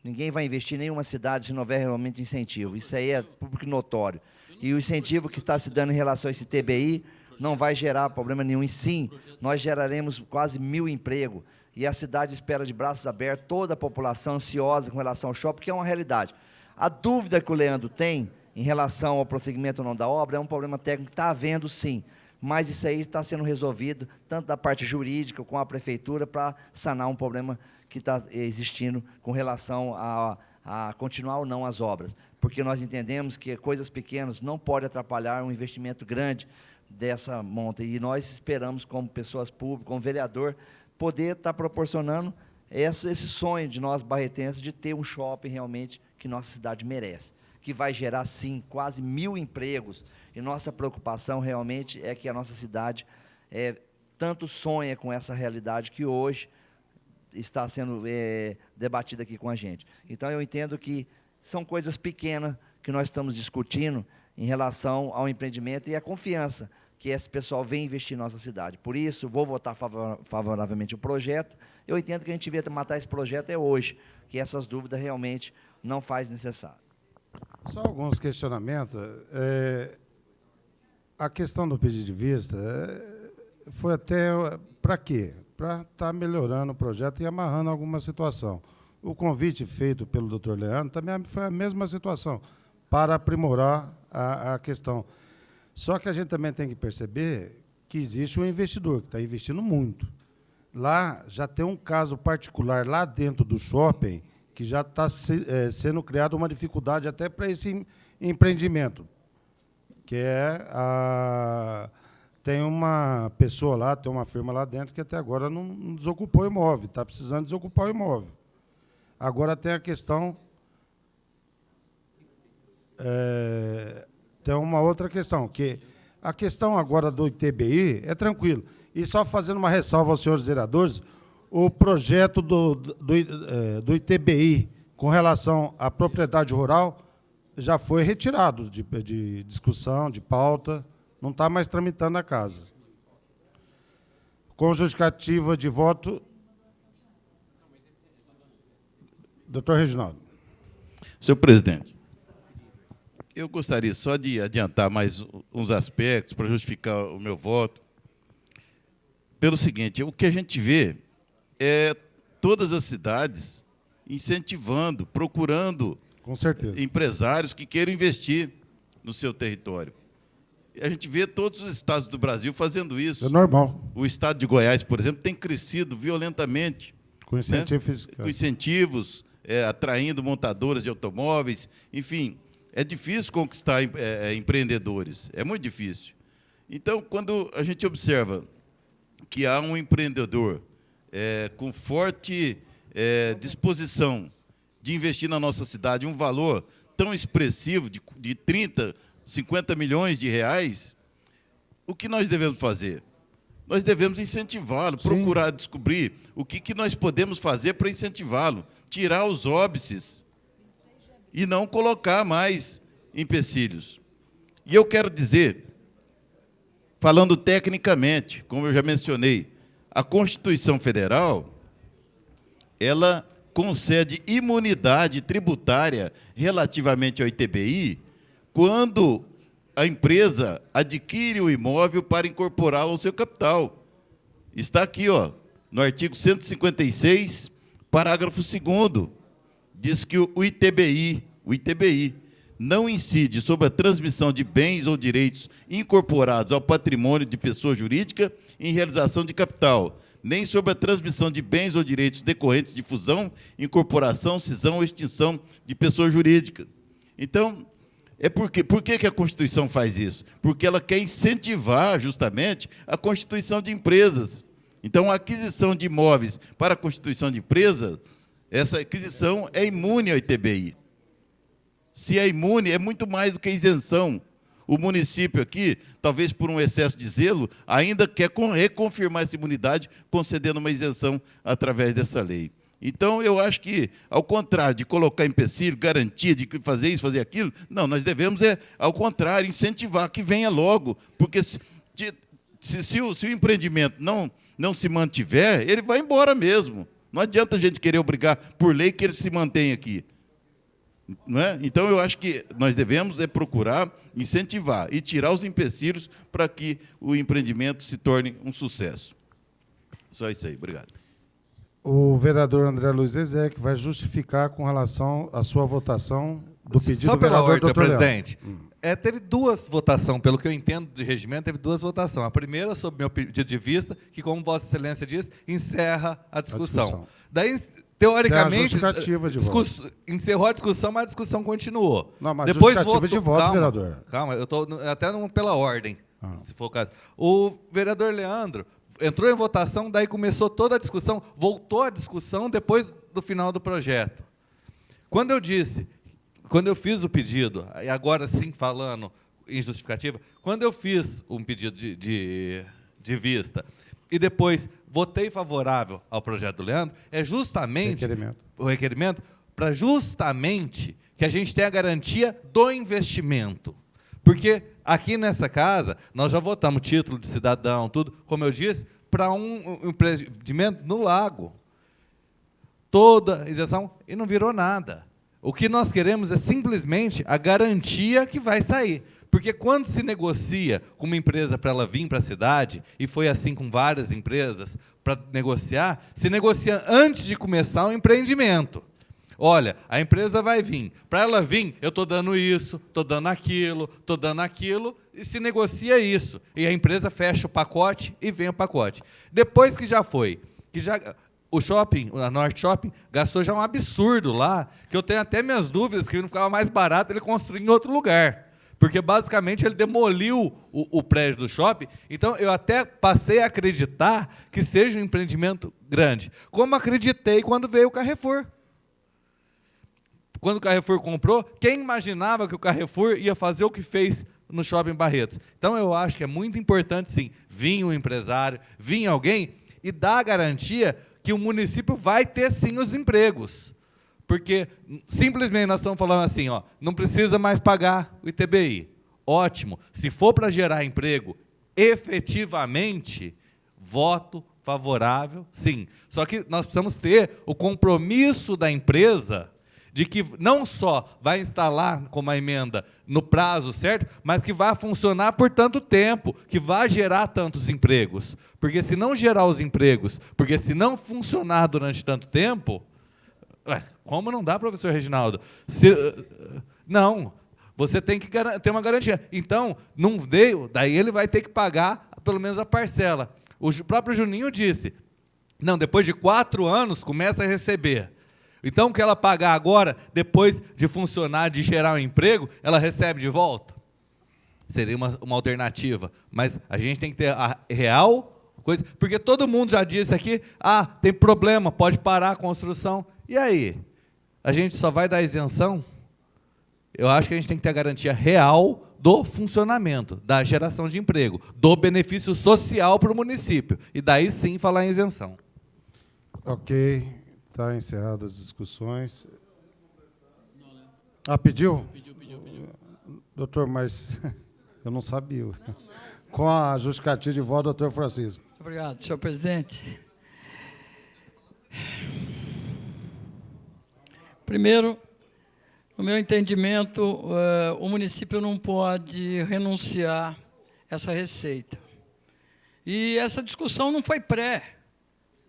Ninguém vai investir em nenhuma cidade se não houver realmente incentivo. Isso aí é público notório. E o incentivo que está se dando em relação a esse TBI não vai gerar problema nenhum. E sim, nós geraremos quase 1000 empregos. E a cidade espera de braços abertos, toda a população ansiosa com relação ao shopping, que é uma realidade. A dúvida que o Leandro tem em relação ao prosseguimento ou não da obra é um problema técnico que está havendo, sim. Mas isso aí está sendo resolvido, tanto da parte jurídica com a prefeitura, para sanar um problema que está existindo com relação a continuar ou não as obras. Porque nós entendemos que coisas pequenas não podem atrapalhar um investimento grande dessa monta. E nós esperamos, como pessoas públicas, como vereador, poder estar proporcionando esse sonho de nós barretenses de ter um shopping realmente que nossa cidade merece, que vai gerar, sim, quase 1000 empregos. E nossa preocupação realmente é que a nossa cidade tanto sonha com essa realidade que hoje está sendo debatida aqui com a gente. Então, eu entendo que são coisas pequenas que nós estamos discutindo em relação ao empreendimento e a confiança que esse pessoal vem investir em nossa cidade. Por isso, vou votar favoravelmente o projeto. Eu entendo que a gente devia matar esse projeto hoje, que essas dúvidas realmente não faz necessário. Só alguns questionamentos. A questão do pedido de vista foi até para quê? Para estar melhorando o projeto e amarrando alguma situação. O convite feito pelo doutor Leandro também foi a mesma situação, para aprimorar a questão. Só que a gente também tem que perceber que existe um investidor que está investindo muito. Lá já tem um caso particular, lá dentro do shopping, que já está sendo criada uma dificuldade até para esse empreendimento, que tem uma pessoa lá, tem uma firma lá dentro que até agora não desocupou o imóvel, está precisando desocupar o imóvel. Agora tem a questão... tem uma outra questão, que a questão agora do ITBI é tranquilo. E só fazendo uma ressalva aos senhores vereadores, o projeto do ITBI com relação à propriedade rural já foi retirado de discussão, de pauta, não está mais tramitando na casa. Com justificativa de voto, doutor Reginaldo. Senhor presidente, eu gostaria só de adiantar mais uns aspectos para justificar o meu voto. Pelo seguinte, o que a gente vê é todas as cidades incentivando, procurando com certeza empresários que queiram investir no seu território. A gente vê todos os estados do Brasil fazendo isso. É normal. O estado de Goiás, por exemplo, tem crescido violentamente. Com incentivo fiscal. Com incentivos, atraindo montadoras de automóveis. Enfim, é difícil conquistar empreendedores. É muito difícil. Então, quando a gente observa que há um empreendedor com forte disposição de investir na nossa cidade um valor tão expressivo, de 30, 50 milhões de reais, o que nós devemos fazer? Nós devemos incentivá-lo, procurar descobrir o que nós podemos fazer para incentivá-lo, tirar os óbices e não colocar mais empecilhos. E eu quero dizer, falando tecnicamente, como eu já mencionei, a Constituição Federal, ela concede imunidade tributária relativamente ao ITBI quando a empresa adquire o imóvel para incorporá-lo ao seu capital. Está aqui, no artigo 156, parágrafo 2º, diz que o ITBI não incide sobre a transmissão de bens ou direitos incorporados ao patrimônio de pessoa jurídica em realização de capital, nem sobre a transmissão de bens ou direitos decorrentes de fusão, incorporação, cisão ou extinção de pessoa jurídica. Então, por que a Constituição faz isso? Porque ela quer incentivar, justamente, a constituição de empresas. Então, a aquisição de imóveis para a constituição de empresa, essa aquisição é imune ao ITBI. Se é imune, é muito mais do que isenção. O município aqui, talvez por um excesso de zelo, ainda quer reconfirmar essa imunidade, concedendo uma isenção através dessa lei. Então, eu acho que, ao contrário de colocar empecilho, garantia de fazer isso, fazer aquilo, não, nós devemos, ao contrário, incentivar que venha logo, porque se o empreendimento não se mantiver, ele vai embora mesmo. Não adianta a gente querer obrigar por lei que ele se mantenha aqui. Não é? Então, eu acho que nós devemos procurar incentivar e tirar os empecilhos para que o empreendimento se torne um sucesso. Só isso aí. Obrigado. O vereador André Luiz Ezek vai justificar com relação à sua votação do pedido Só do pela vereador ordem, Dr. Leão. presidente. Teve duas votações, pelo que eu entendo de regimento, teve duas votações. A primeira sobre meu pedido de vista, que, como Vossa Excelência diz, encerra a discussão. Daí, teoricamente, encerrou a discussão, mas a discussão continuou. Não, mas depois justificativa de voto, vereador. Calma, eu estou até pela ordem, se for o caso. O vereador Leandro entrou em votação, daí começou toda a discussão, voltou a discussão depois do final do projeto. Quando eu fiz o pedido, e agora sim falando em justificativa, quando eu fiz um pedido de vista e depois votei favorável ao projeto do Leandro, é justamente o requerimento para justamente que a gente tenha a garantia do investimento. Porque aqui nessa casa, nós já votamos título de cidadão, tudo, como eu disse, para um empreendimento no lago. Toda isenção, e não virou nada. O que nós queremos é simplesmente a garantia que vai sair. Porque quando se negocia com uma empresa para ela vir para a cidade, e foi assim com várias empresas, para negociar, se negocia antes de começar o empreendimento. Olha, a empresa vai vir. Para ela vir, eu estou dando isso, estou dando aquilo, e se negocia isso. E a empresa fecha o pacote e vem o pacote. Depois que já foi, o shopping, a Norte Shopping, gastou já um absurdo lá, que eu tenho até minhas dúvidas que não ficava mais barato ele construir em outro lugar. Porque, basicamente, ele demoliu o prédio do shopping. Então, eu até passei a acreditar que seja um empreendimento grande. Como acreditei quando veio o Carrefour. Quando o Carrefour comprou, quem imaginava que o Carrefour ia fazer o que fez no Shopping Barretos? Então, eu acho que é muito importante, sim, vir um empresário, vir alguém e dar a garantia que o município vai ter, sim, os empregos. Porque, simplesmente, nós estamos falando assim, ó, não precisa mais pagar o ITBI. Ótimo. Se for para gerar emprego, efetivamente, voto favorável, sim. Só que nós precisamos ter o compromisso da empresa de que não só vai instalar como a emenda no prazo certo, mas que vai funcionar por tanto tempo, que vai gerar tantos empregos. Porque se não gerar os empregos, porque se não funcionar durante tanto tempo, como não dá, professor Reginaldo? Não, você tem que ter uma garantia. Então, não deu, daí ele vai ter que pagar pelo menos a parcela. O próprio Juninho disse, não, depois de 4 anos começa a receber. Então, o que ela pagar agora, depois de funcionar, de gerar um emprego, ela recebe de volta? Seria uma alternativa. Mas a gente tem que ter a real coisa, porque todo mundo já disse aqui, tem problema, pode parar a construção. E aí? A gente só vai dar isenção? Eu acho que a gente tem que ter a garantia real do funcionamento, da geração de emprego, do benefício social para o município. E daí sim falar em isenção. Ok. Está encerradas as discussões. Pediu? Pediu. Doutor, mas eu não sabia. Com a justificativa de voto, doutor Francisco. Muito obrigado, senhor presidente. Primeiro, no meu entendimento, o município não pode renunciar a essa receita. E essa discussão não foi pré.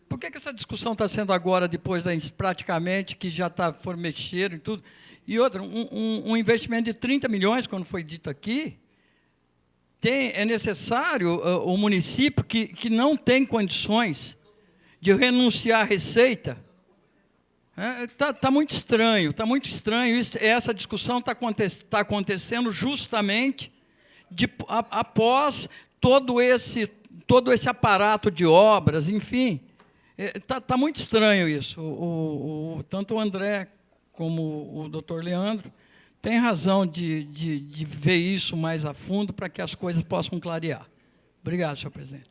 Por que essa discussão está sendo agora, depois praticamente, que já foram mexer e tudo? E outra, um investimento de 30 milhões, quando foi dito aqui, é necessário o município que não tem condições de renunciar à receita. Está muito estranho, está muito estranho. Essa discussão está acontecendo justamente após todo esse aparato de obras, enfim. Está muito estranho isso. Tanto o André como o doutor Leandro tem razão de ver isso mais a fundo para que as coisas possam clarear. Obrigado, senhor presidente.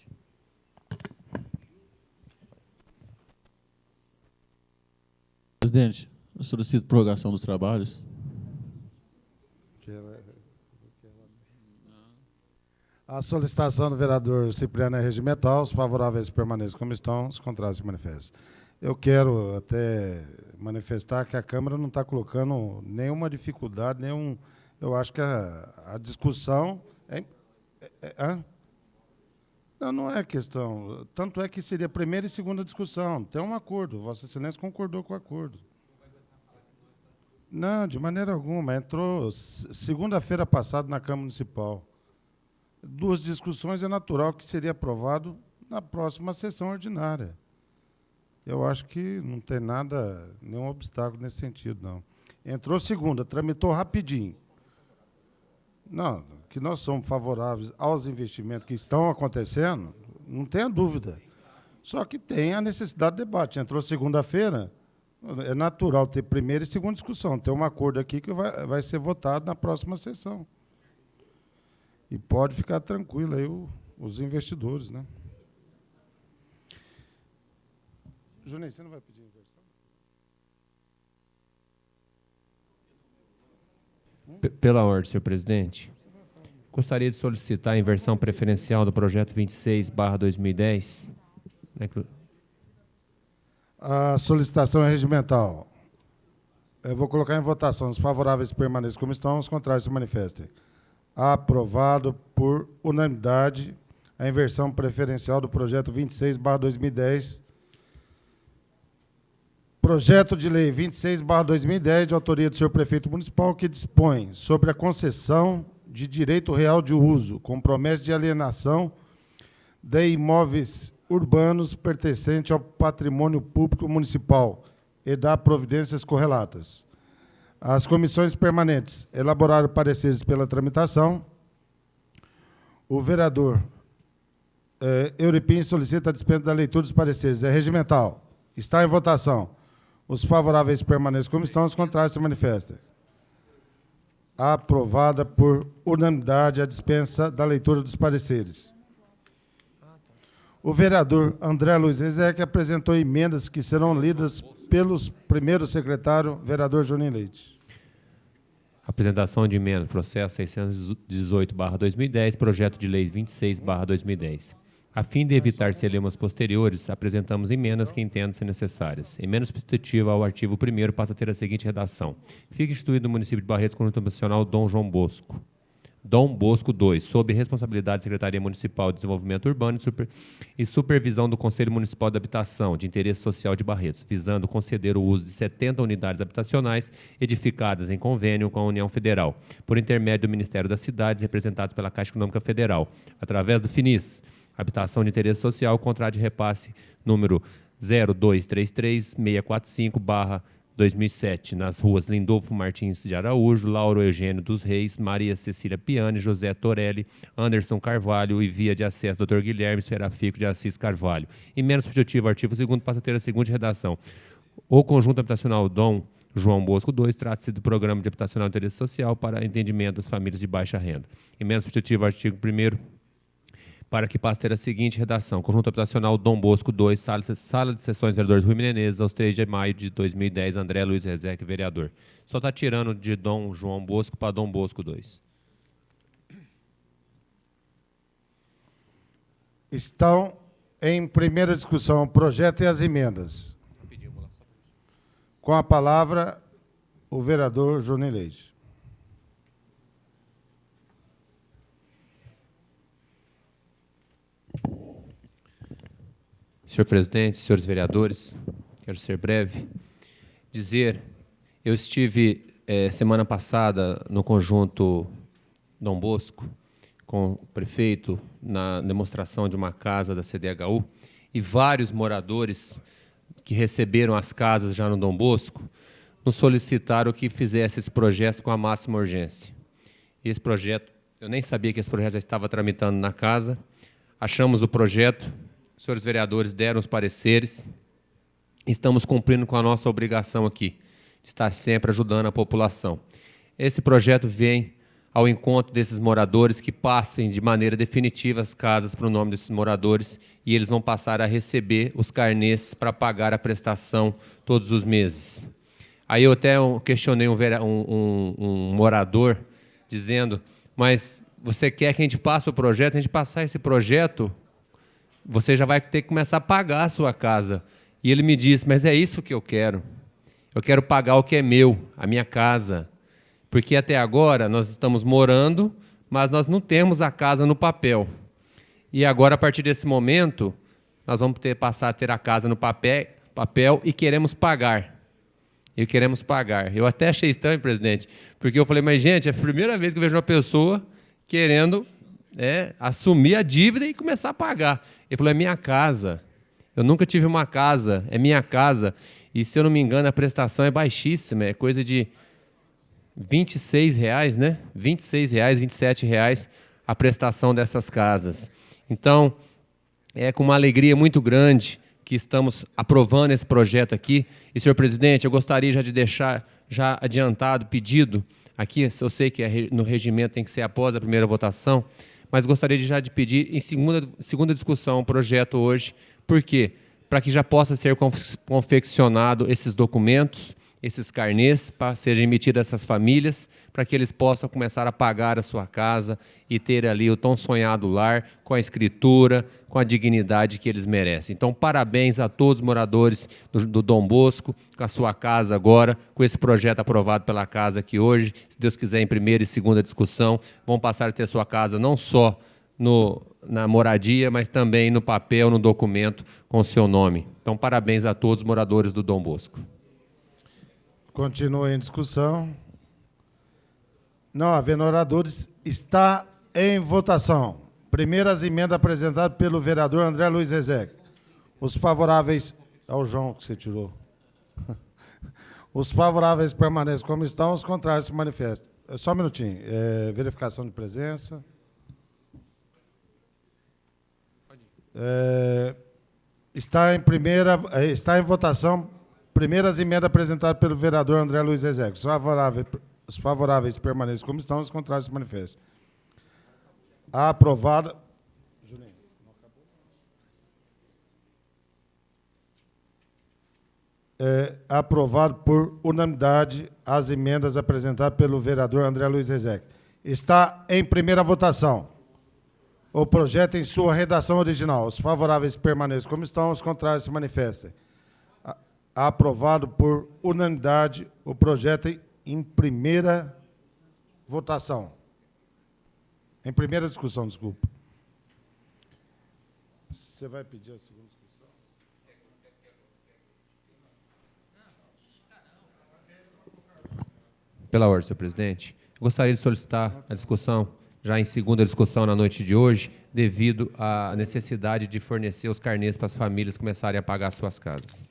Presidente, eu solicito prorrogação dos trabalhos. A solicitação do vereador Cipriano é regimental. Os favoráveis permaneçam como estão, os contrários se manifestem. Eu quero até manifestar que a Câmara não está colocando nenhuma dificuldade, nenhum. Eu acho que a discussão não é questão. Tanto é que seria a primeira e segunda discussão. Tem um acordo. Vossa Excelência concordou com o acordo. Não, de maneira alguma. Entrou segunda-feira passada na Câmara Municipal. 2 discussões, é natural que seria aprovado na próxima sessão ordinária. Eu acho que não tem nenhum obstáculo nesse sentido, não. Entrou segunda, tramitou rapidinho. Não, que nós somos favoráveis aos investimentos que estão acontecendo, não tenha dúvida. Só que tem a necessidade de debate. Entrou segunda-feira, é natural ter primeira e segunda discussão. Tem um acordo aqui que vai ser votado na próxima sessão. E pode ficar tranquilo aí os investidores, né? Juninho, você não vai pedir inversão? Pela ordem, senhor presidente. Gostaria de solicitar a inversão preferencial do projeto 26/2010. A solicitação é regimental. Eu vou colocar em votação. Os favoráveis permaneçam como estão, os contrários se manifestem. Aprovado por unanimidade a inversão preferencial do projeto 26/2010. Projeto de lei 26/2010, de autoria do senhor prefeito municipal, que dispõe sobre a concessão de direito real de uso, com promessa de alienação de imóveis urbanos pertencentes ao patrimônio público municipal e da providências correlatas. As comissões permanentes elaboraram pareceres pela tramitação. O vereador Euripim solicita a dispensa da leitura dos pareceres. É regimental. Está em votação. Os favoráveis permaneçam como estão, os contrários se manifestem. Aprovada por unanimidade a dispensa da leitura dos pareceres. O vereador André Luiz Rezec apresentou emendas que serão lidas pelos primeiro secretário, vereador Juninho Leite. Apresentação de emenda, processo 618/2010, projeto de lei 26/2010. A fim de evitar celemas posteriores, apresentamos emendas que entendam ser necessárias. Emenda substitutiva ao artigo 1º passa a ter a seguinte redação. Fica instituído no município de Barretos Conjunto Habitacional Dom João Bosco. Dom Bosco II, sob responsabilidade da Secretaria Municipal de Desenvolvimento Urbano e supervisão do Conselho Municipal de Habitação, de interesse social de Barretos, visando conceder o uso de 70 unidades habitacionais edificadas em convênio com a União Federal, por intermédio do Ministério das Cidades, representados pela Caixa Econômica Federal, através do FINIS, Habitação de Interesse Social, contrato de repasse número 0233645/2007, nas ruas Lindolfo Martins de Araújo, Lauro Eugênio dos Reis, Maria Cecília Piani, José Torelli, Anderson Carvalho e via de acesso Dr. Guilherme Serafico de Assis Carvalho. Emenda substitutiva, artigo 2º, passa a ter a seguinte redação. O conjunto habitacional Dom João Bosco II trata-se do Programa de Habitacional de Interesse Social para atendimento das famílias de baixa renda. Emenda substitutiva, artigo 1º, para que passe a ter a seguinte redação. Conjunto habitacional Dom Bosco II, sala de sessões, vereador Rui Menezes, aos 3 de maio de 2010, André Luiz Rezec, vereador. Só está tirando de Dom João Bosco para Dom Bosco II. Estão em primeira discussão o projeto e as emendas. Com a palavra, o vereador Juninho Leite. Senhor presidente, senhores vereadores, quero ser breve. Eu estive semana passada no conjunto Dom Bosco, com o prefeito, na demonstração de uma casa da CDHU, e vários moradores que receberam as casas já no Dom Bosco nos solicitaram que fizesse esse projeto com a máxima urgência. E esse projeto, eu nem sabia que esse projeto já estava tramitando na casa, achamos o projeto. Os senhores vereadores deram os pareceres, estamos cumprindo com a nossa obrigação aqui, de estar sempre ajudando a população. esse projeto vem ao encontro desses moradores, que passem de maneira definitiva as casas para o nome desses moradores, e eles vão passar a receber os carnês para pagar a prestação todos os meses. Aí eu até questionei um morador, dizendo, mas você quer que a gente passe o projeto? A gente passar esse projeto, você já vai ter que começar a pagar a sua casa. E ele me disse, mas é isso que eu quero. Eu quero pagar o que é meu, a minha casa. Porque até agora nós estamos morando, mas nós não temos a casa no papel. E agora, a partir desse momento, nós vamos passar a ter a casa no papel e queremos pagar. E queremos pagar. Eu até achei estranho, presidente, porque eu falei, mas, gente, é a primeira vez que eu vejo uma pessoa querendo assumir a dívida e começar a pagar. Ele falou, é minha casa. Eu nunca tive uma casa, é minha casa. E, se eu não me engano, a prestação é baixíssima, é coisa de R$26, né? R$26, R$27 a prestação dessas casas. Então, é com uma alegria muito grande que estamos aprovando esse projeto aqui. E, senhor presidente, eu gostaria já de deixar já adiantado pedido aqui, eu sei que no regimento tem que ser após a primeira votação, mas gostaria já de pedir em segunda discussão o projeto hoje. Por quê? Para que já possa ser confeccionado esses documentos, esses carnês, para serem emitidos a essas famílias, para que eles possam começar a pagar a sua casa e ter ali o tão sonhado lar, com a escritura, com a dignidade que eles merecem. Então, parabéns a todos os moradores do Dom Bosco, com a sua casa agora, com esse projeto aprovado pela casa aqui hoje. Se Deus quiser, em primeira e segunda discussão, vão passar a ter a sua casa não só na moradia, mas também no papel, no documento, com o seu nome. Então, parabéns a todos os moradores do Dom Bosco. Continua em discussão. Não havendo oradores, está em votação. Primeiras emendas apresentadas pelo vereador André Luiz Rezec. Os favoráveis... É o João que você tirou. Os favoráveis permanecem como estão, os contrários se manifestam. Só um minutinho. Verificação de presença. Está em votação primeiras emendas apresentadas pelo vereador André Luiz Rezec. Os favoráveis permanecem como estão, os contrários se manifestam. Aprovada. Aprovado por unanimidade as emendas apresentadas pelo vereador André Luiz Rezec. Está em primeira votação o projeto em sua redação original. Os favoráveis permaneçam como estão, os contrários se manifestem. Aprovado por unanimidade o projeto em primeira votação. Em primeira discussão, desculpa. Você vai pedir a segunda discussão? Pela ordem, senhor presidente, gostaria de solicitar a discussão, já em segunda discussão na noite de hoje, devido à necessidade de fornecer os carnês para as famílias começarem a pagar suas casas.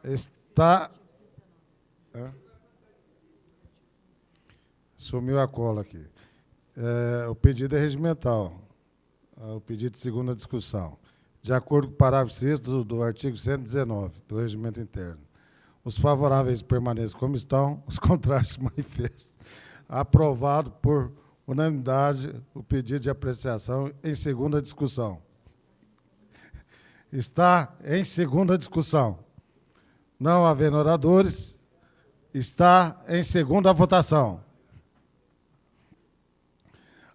Está... Sumiu a cola aqui. O pedido é regimental. O pedido de segunda discussão. De acordo com o parágrafo 6º do artigo 119 do Regimento Interno. Os favoráveis permaneçam como estão, os contrários se manifestam. Aprovado por unanimidade o pedido de apreciação em segunda discussão. Está em segunda discussão. Não havendo oradores, está em segunda votação.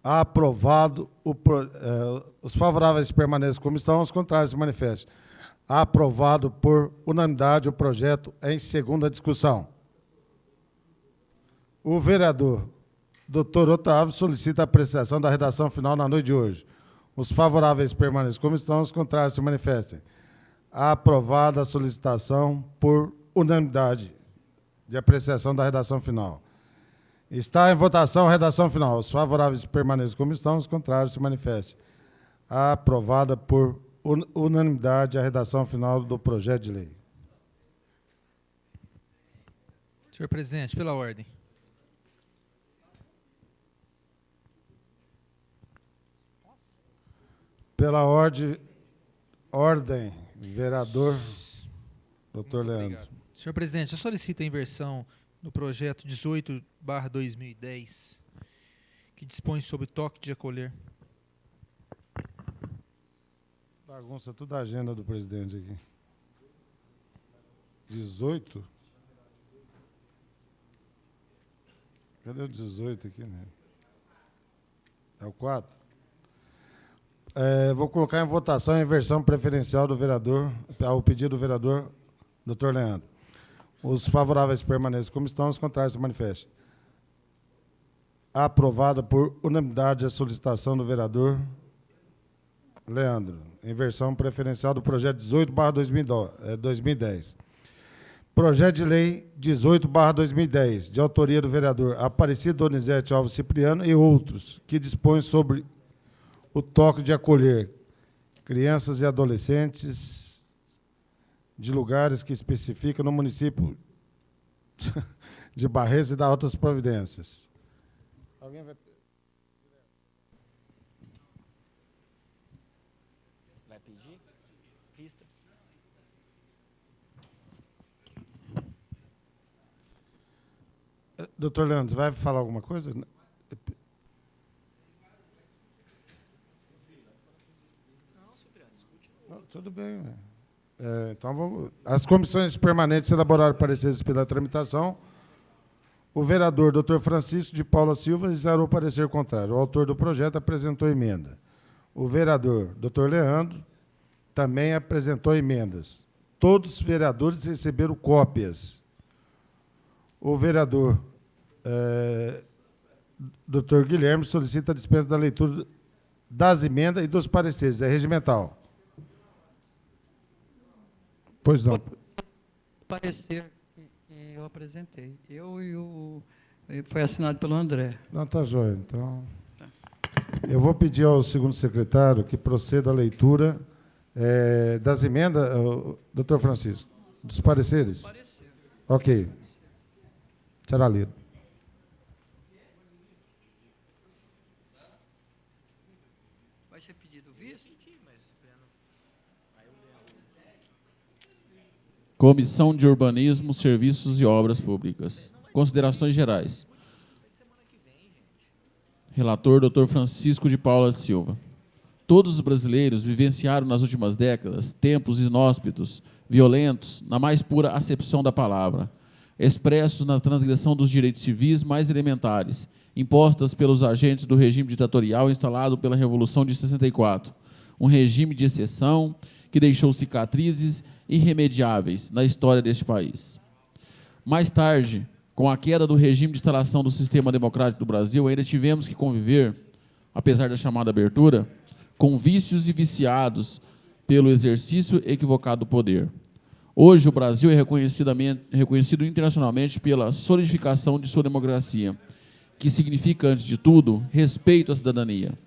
Aprovado. Os favoráveis permaneçam como estão, os contrários se manifestam. Aprovado por unanimidade o projeto em segunda discussão. O vereador Dr. Otávio solicita a apreciação da redação final na noite de hoje. Os favoráveis permaneçam como estão, os contrários se manifestem. Aprovada a solicitação por unanimidade de apreciação da redação final. Está em votação a redação final. Os favoráveis permaneçam como estão, os contrários se manifestem. Aprovada por unanimidade a redação final do projeto de lei. Senhor presidente, pela ordem. Pela ordem, vereador Doutor Leandro. Obrigado. Senhor presidente, eu solicito a inversão no projeto 18/2010, que dispõe sobre toque de acolher. Bagunça toda a agenda do presidente aqui. 18? Cadê o 18 aqui, né? É o 4? Vou colocar em votação a inversão preferencial do vereador, ao pedido do vereador Dr. Leandro. Os favoráveis permaneçam como estão, os contrários se manifestem. Aprovada por unanimidade a solicitação do vereador Leandro. Inversão preferencial do projeto 18/2010. Projeto de lei 18/2010, de autoria do vereador Aparecido Donizete Alves Cipriano e outros, que dispõe sobre o toque de acolher crianças e adolescentes de lugares que especifica no município de Barretos e da Altas Providências. Alguém vai... Vai pedir? Vista. Doutor Leandro, vai falar alguma coisa? Não, tudo bem. Então, as comissões permanentes elaboraram pareceres pela tramitação. O vereador Dr. Francisco de Paula Silva exarou parecer contrário. O autor do projeto apresentou emenda. O vereador Dr. Leandro também apresentou emendas. Todos os vereadores receberam cópias. O vereador Dr. Guilherme solicita a dispensa da leitura das emendas e dos pareceres. É regimental. Pois não. Parecer que eu apresentei. Foi assinado pelo André. Não, tá joia. Então, eu vou pedir ao segundo secretário que proceda a leitura das emendas, doutor Francisco, dos pareceres. Parecer. Ok. Será lido. Vai ser pedido visto? Comissão de Urbanismo, Serviços e Obras Públicas. Considerações gerais. Relator, Dr. Francisco de Paula Silva. Todos os brasileiros vivenciaram nas últimas décadas tempos inóspitos, violentos, na mais pura acepção da palavra, expressos na transgressão dos direitos civis mais elementares, impostas pelos agentes do regime ditatorial instalado pela Revolução de 64, um regime de exceção que deixou cicatrizes irremediáveis na história deste país. Mais tarde, com a queda do regime de instalação do sistema democrático do Brasil, ainda tivemos que conviver, apesar da chamada abertura, com vícios e viciados pelo exercício equivocado do poder. Hoje, o Brasil é reconhecido internacionalmente pela solidificação de sua democracia, que significa, antes de tudo, respeito à cidadania.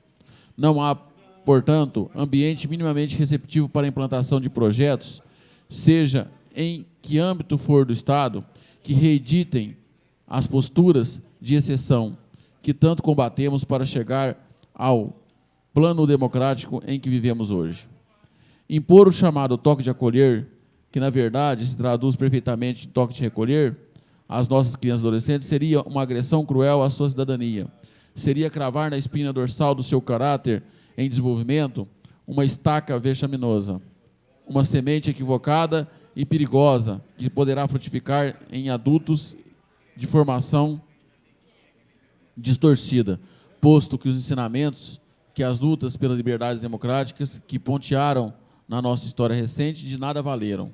Não há, portanto, ambiente minimamente receptivo para a implantação de projetos, seja em que âmbito for do Estado, que reeditem as posturas de exceção que tanto combatemos para chegar ao plano democrático em que vivemos hoje. Impor o chamado toque de acolher, que na verdade se traduz perfeitamente em toque de recolher, às nossas crianças e adolescentes, seria uma agressão cruel à sua cidadania. Seria cravar na espinha dorsal do seu caráter em desenvolvimento uma estaca vexaminosa, uma semente equivocada e perigosa que poderá frutificar em adultos de formação distorcida, posto que os ensinamentos, que as lutas pelas liberdades democráticas que pontearam na nossa história recente de nada valeram,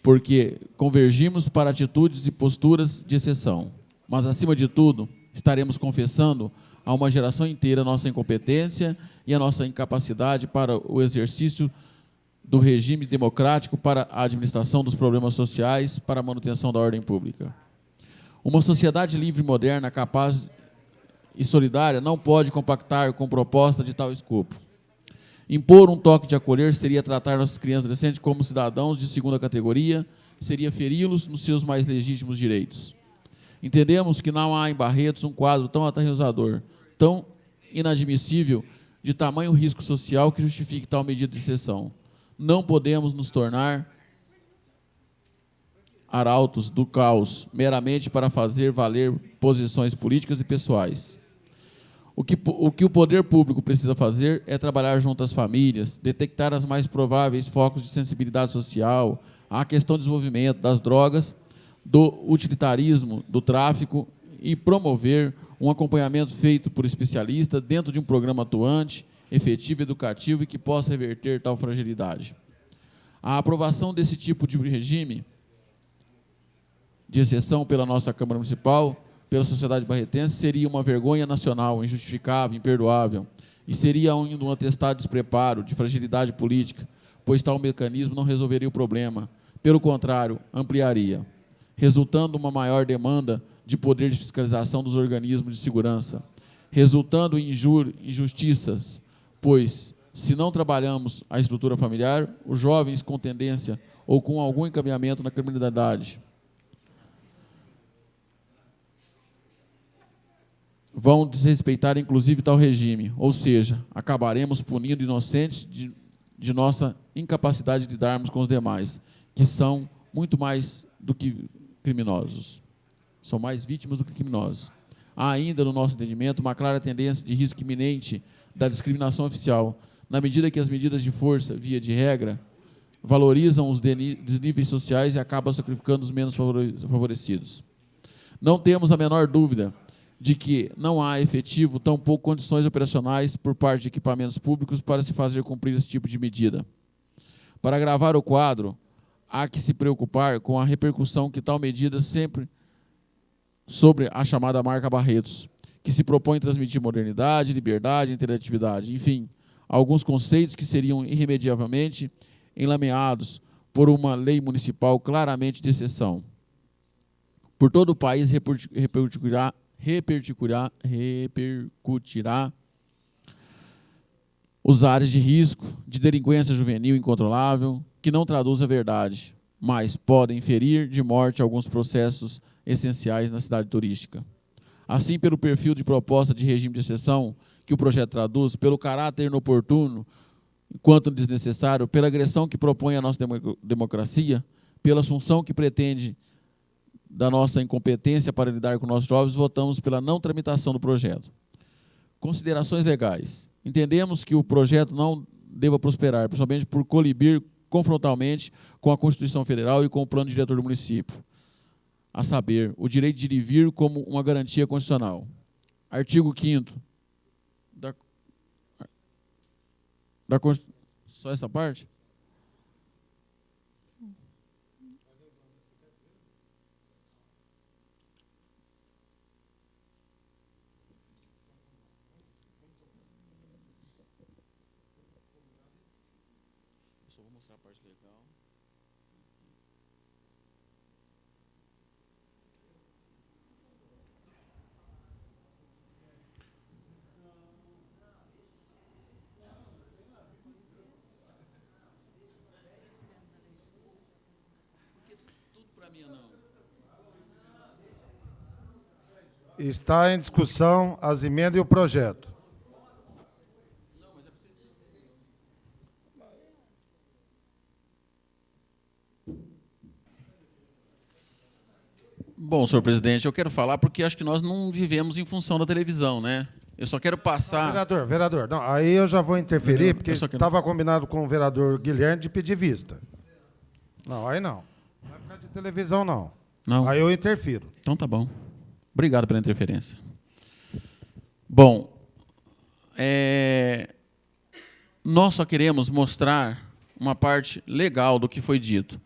porque convergimos para atitudes e posturas de exceção. Mas, acima de tudo, estaremos confessando a uma geração inteira a nossa incompetência e a nossa incapacidade para o exercício do regime democrático, para a administração dos problemas sociais, para a manutenção da ordem pública. Uma sociedade livre e moderna, capaz e solidária, não pode compactar com proposta de tal escopo. Impor um toque de acolher seria tratar nossas crianças e adolescentes como cidadãos de segunda categoria, seria feri-los nos seus mais legítimos direitos. Entendemos que não há em Barretos um quadro tão aterrorizador, tão inadmissível, de tamanho risco social que justifique tal medida de exceção. Não podemos nos tornar arautos do caos, meramente para fazer valer posições políticas e pessoais. O que o poder público precisa fazer é trabalhar junto às famílias, detectar as mais prováveis focos de sensibilidade social, a questão do desenvolvimento das drogas, do utilitarismo, do tráfico e promover um acompanhamento feito por especialista dentro de um programa atuante, efetivo, educativo e que possa reverter tal fragilidade. A aprovação desse tipo de regime de exceção pela nossa Câmara Municipal, pela sociedade barretense, seria uma vergonha nacional, injustificável, imperdoável, e seria um atestado de despreparo, de fragilidade política, pois tal mecanismo não resolveria o problema, pelo contrário, ampliaria, resultando uma maior demanda de poder de fiscalização dos organismos de segurança, resultando em injustiças, pois, se não trabalhamos a estrutura familiar, os jovens com tendência ou com algum encaminhamento na criminalidade vão desrespeitar, inclusive, tal regime, ou seja, acabaremos punindo inocentes de nossa incapacidade de lidarmos com os demais, que são muito mais do que criminosos. São mais vítimas do que criminosos. Há ainda, no nosso entendimento, uma clara tendência de risco iminente da discriminação oficial, na medida que as medidas de força, via de regra, valorizam os desníveis sociais e acabam sacrificando os menos favorecidos. Não temos a menor dúvida de que não há efetivo, tampouco condições operacionais por parte de equipamentos públicos para se fazer cumprir esse tipo de medida. Para agravar o quadro, há que se preocupar com a repercussão que tal medida sempre sobre a chamada marca Barretos, que se propõe transmitir modernidade, liberdade, interatividade, enfim, alguns conceitos que seriam irremediavelmente enlameados por uma lei municipal claramente de exceção. Por todo o país repercutirá os áreas de risco de delinquência juvenil incontrolável, que não traduz a verdade, mas podem ferir de morte alguns processos essenciais na cidade turística. Assim, pelo perfil de proposta de regime de exceção que o projeto traduz, pelo caráter inoportuno, enquanto desnecessário, pela agressão que propõe a nossa democracia, pela assunção que pretende da nossa incompetência para lidar com nossos jovens, votamos pela não tramitação do projeto. Considerações legais. Entendemos que o projeto não deva prosperar, principalmente por colibir confrontalmente com a Constituição Federal e com o plano diretor do município, a saber, o direito de ir e vir como uma garantia constitucional. Artigo 5º da Constituição. Só essa parte? Só vou mostrar a parte legal. Está em discussão as emendas e o projeto. Bom, senhor presidente, eu quero falar porque acho que nós não vivemos em função da televisão, né? Eu só quero passar... Vereador, não, aí eu já vou interferir, porque estava combinado com o vereador Guilherme de pedir vista. Não, aí não. Não vai ficar de televisão, não. Não. Aí eu interfiro. Então tá bom. Obrigado pela interferência. Bom, nós só queremos mostrar uma parte legal do que foi dito.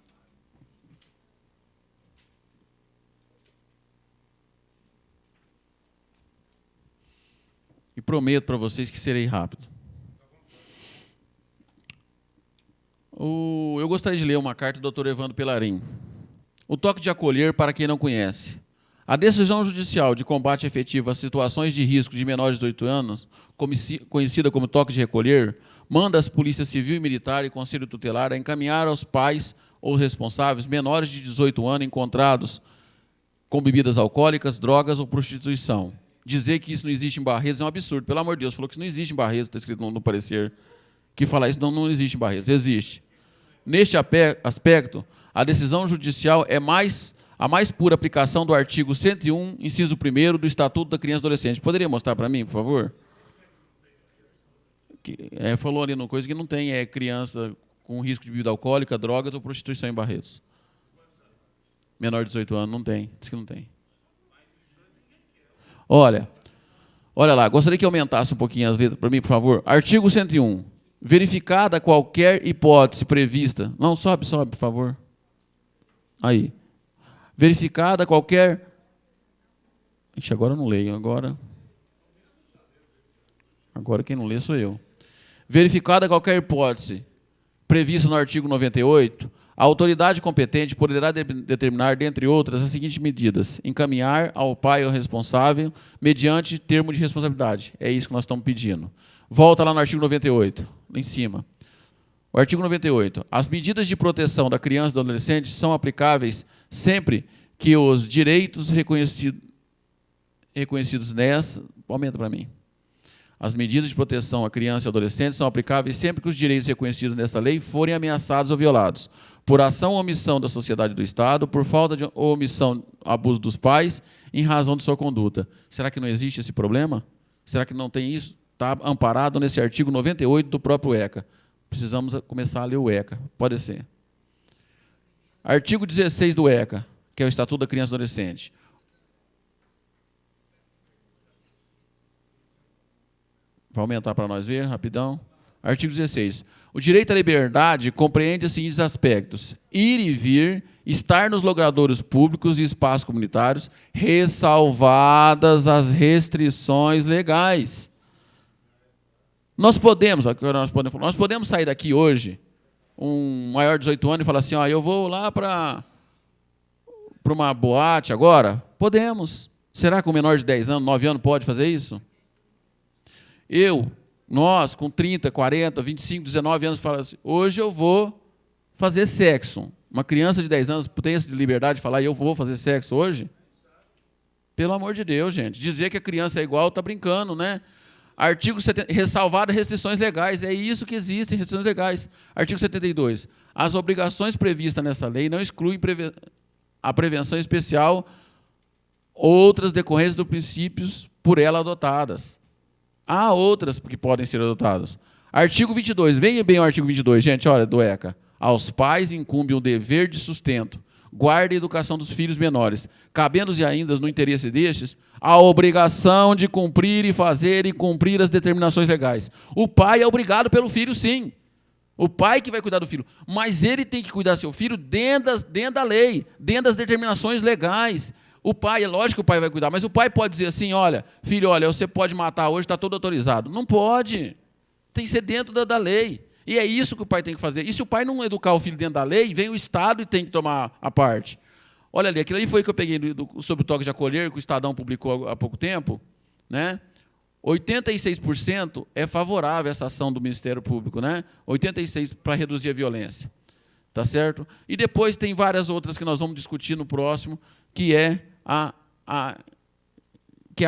E prometo para vocês que serei rápido. Eu gostaria de ler uma carta do Dr. Evandro Pelarim. O toque de acolher, para quem não conhece. A decisão judicial de combate efetivo às situações de risco de menores de 18 anos, conhecida como toque de recolher, manda as polícias civil e militar e conselho tutelar a encaminhar aos pais ou responsáveis menores de 18 anos encontrados com bebidas alcoólicas, drogas ou prostituição. Dizer que isso não existe em Barretos é um absurdo. Pelo amor de Deus, falou que isso não existe em Barretos, está escrito no parecer. Que falar isso não existe em Barretos, existe. Neste aspecto, a decisão judicial é a mais pura aplicação do artigo 101, inciso 1º do Estatuto da Criança e Adolescente. Poderia mostrar para mim, por favor? Falou ali numa coisa que não tem, criança com risco de bebida alcoólica, drogas ou prostituição em Barretos. Menor de 18 anos, não tem. Diz que não tem. Olha lá, gostaria que aumentasse um pouquinho as letras para mim, por favor. Artigo 101. Verificada qualquer hipótese prevista... Não, sobe, por favor. Aí. Verificada qualquer... Ixi, agora eu não leio. Agora quem não lê sou eu. Verificada qualquer hipótese prevista no artigo 98, a autoridade competente poderá determinar, dentre outras, as seguintes medidas: encaminhar ao pai ou responsável mediante termo de responsabilidade. É isso que nós estamos pedindo. Volta lá no artigo 98, lá em cima. O artigo 98. As medidas de proteção da criança e do adolescente são aplicáveis sempre que os direitos reconhecidos nessa... Aumenta para mim. As medidas de proteção à criança e ao adolescente são aplicáveis sempre que os direitos reconhecidos nessa lei forem ameaçados ou violados, por ação ou omissão da sociedade do Estado, por falta de ou omissão, abuso dos pais, em razão de sua conduta. Será que não existe esse problema? Será que não tem isso? Está amparado nesse artigo 98 do próprio ECA. Precisamos começar a ler o ECA. Pode ser. Artigo 16 do ECA, que é o Estatuto da Criança e Adolescente. Vai aumentar para nós ver, rapidão. Artigo 16. O direito à liberdade compreende os seguintes aspectos: ir e vir, estar nos logradouros públicos e espaços comunitários, ressalvadas as restrições legais. Nós podemos sair daqui hoje, um maior de 18 anos, e falar assim, eu vou lá para uma boate agora? Podemos. Será que um menor de 10 anos, 9 anos pode fazer isso? Nós, com 30, 40, 25, 19 anos, falamos assim, hoje eu vou fazer sexo. Uma criança de 10 anos tem essa liberdade de falar, eu vou fazer sexo hoje? Pelo amor de Deus, gente. Dizer que a criança é igual, está brincando, né? Artigo 70, ressalvadas restrições legais. É isso que existem, restrições legais. Artigo 72. As obrigações previstas nessa lei não excluem a prevenção especial, outras decorrências dos princípios por ela adotadas. Há outras que podem ser adotadas. Artigo 22. Venha bem o artigo 22, gente, olha, do ECA. Aos pais incumbe o dever de sustento, guarda e educação dos filhos menores, cabendo-lhes ainda, no interesse destes, a obrigação de cumprir e fazer e cumprir as determinações legais. O pai é obrigado pelo filho, sim. O pai que vai cuidar do filho. Mas ele tem que cuidar do seu filho dentro da lei, dentro das determinações legais. O pai, é lógico que o pai vai cuidar, mas o pai pode dizer assim, olha, filho, você pode matar hoje, está todo autorizado. Não pode. Tem que ser dentro da lei. E é isso que o pai tem que fazer. E se o pai não educar o filho dentro da lei, vem o Estado e tem que tomar a parte. Olha ali, aquilo ali foi que eu peguei sobre o toque de acolher, que o Estadão publicou há pouco tempo, né? 86% é favorável a essa ação do Ministério Público, né? 86% para reduzir a violência. Tá certo? E depois tem várias outras que nós vamos discutir no próximo, que é a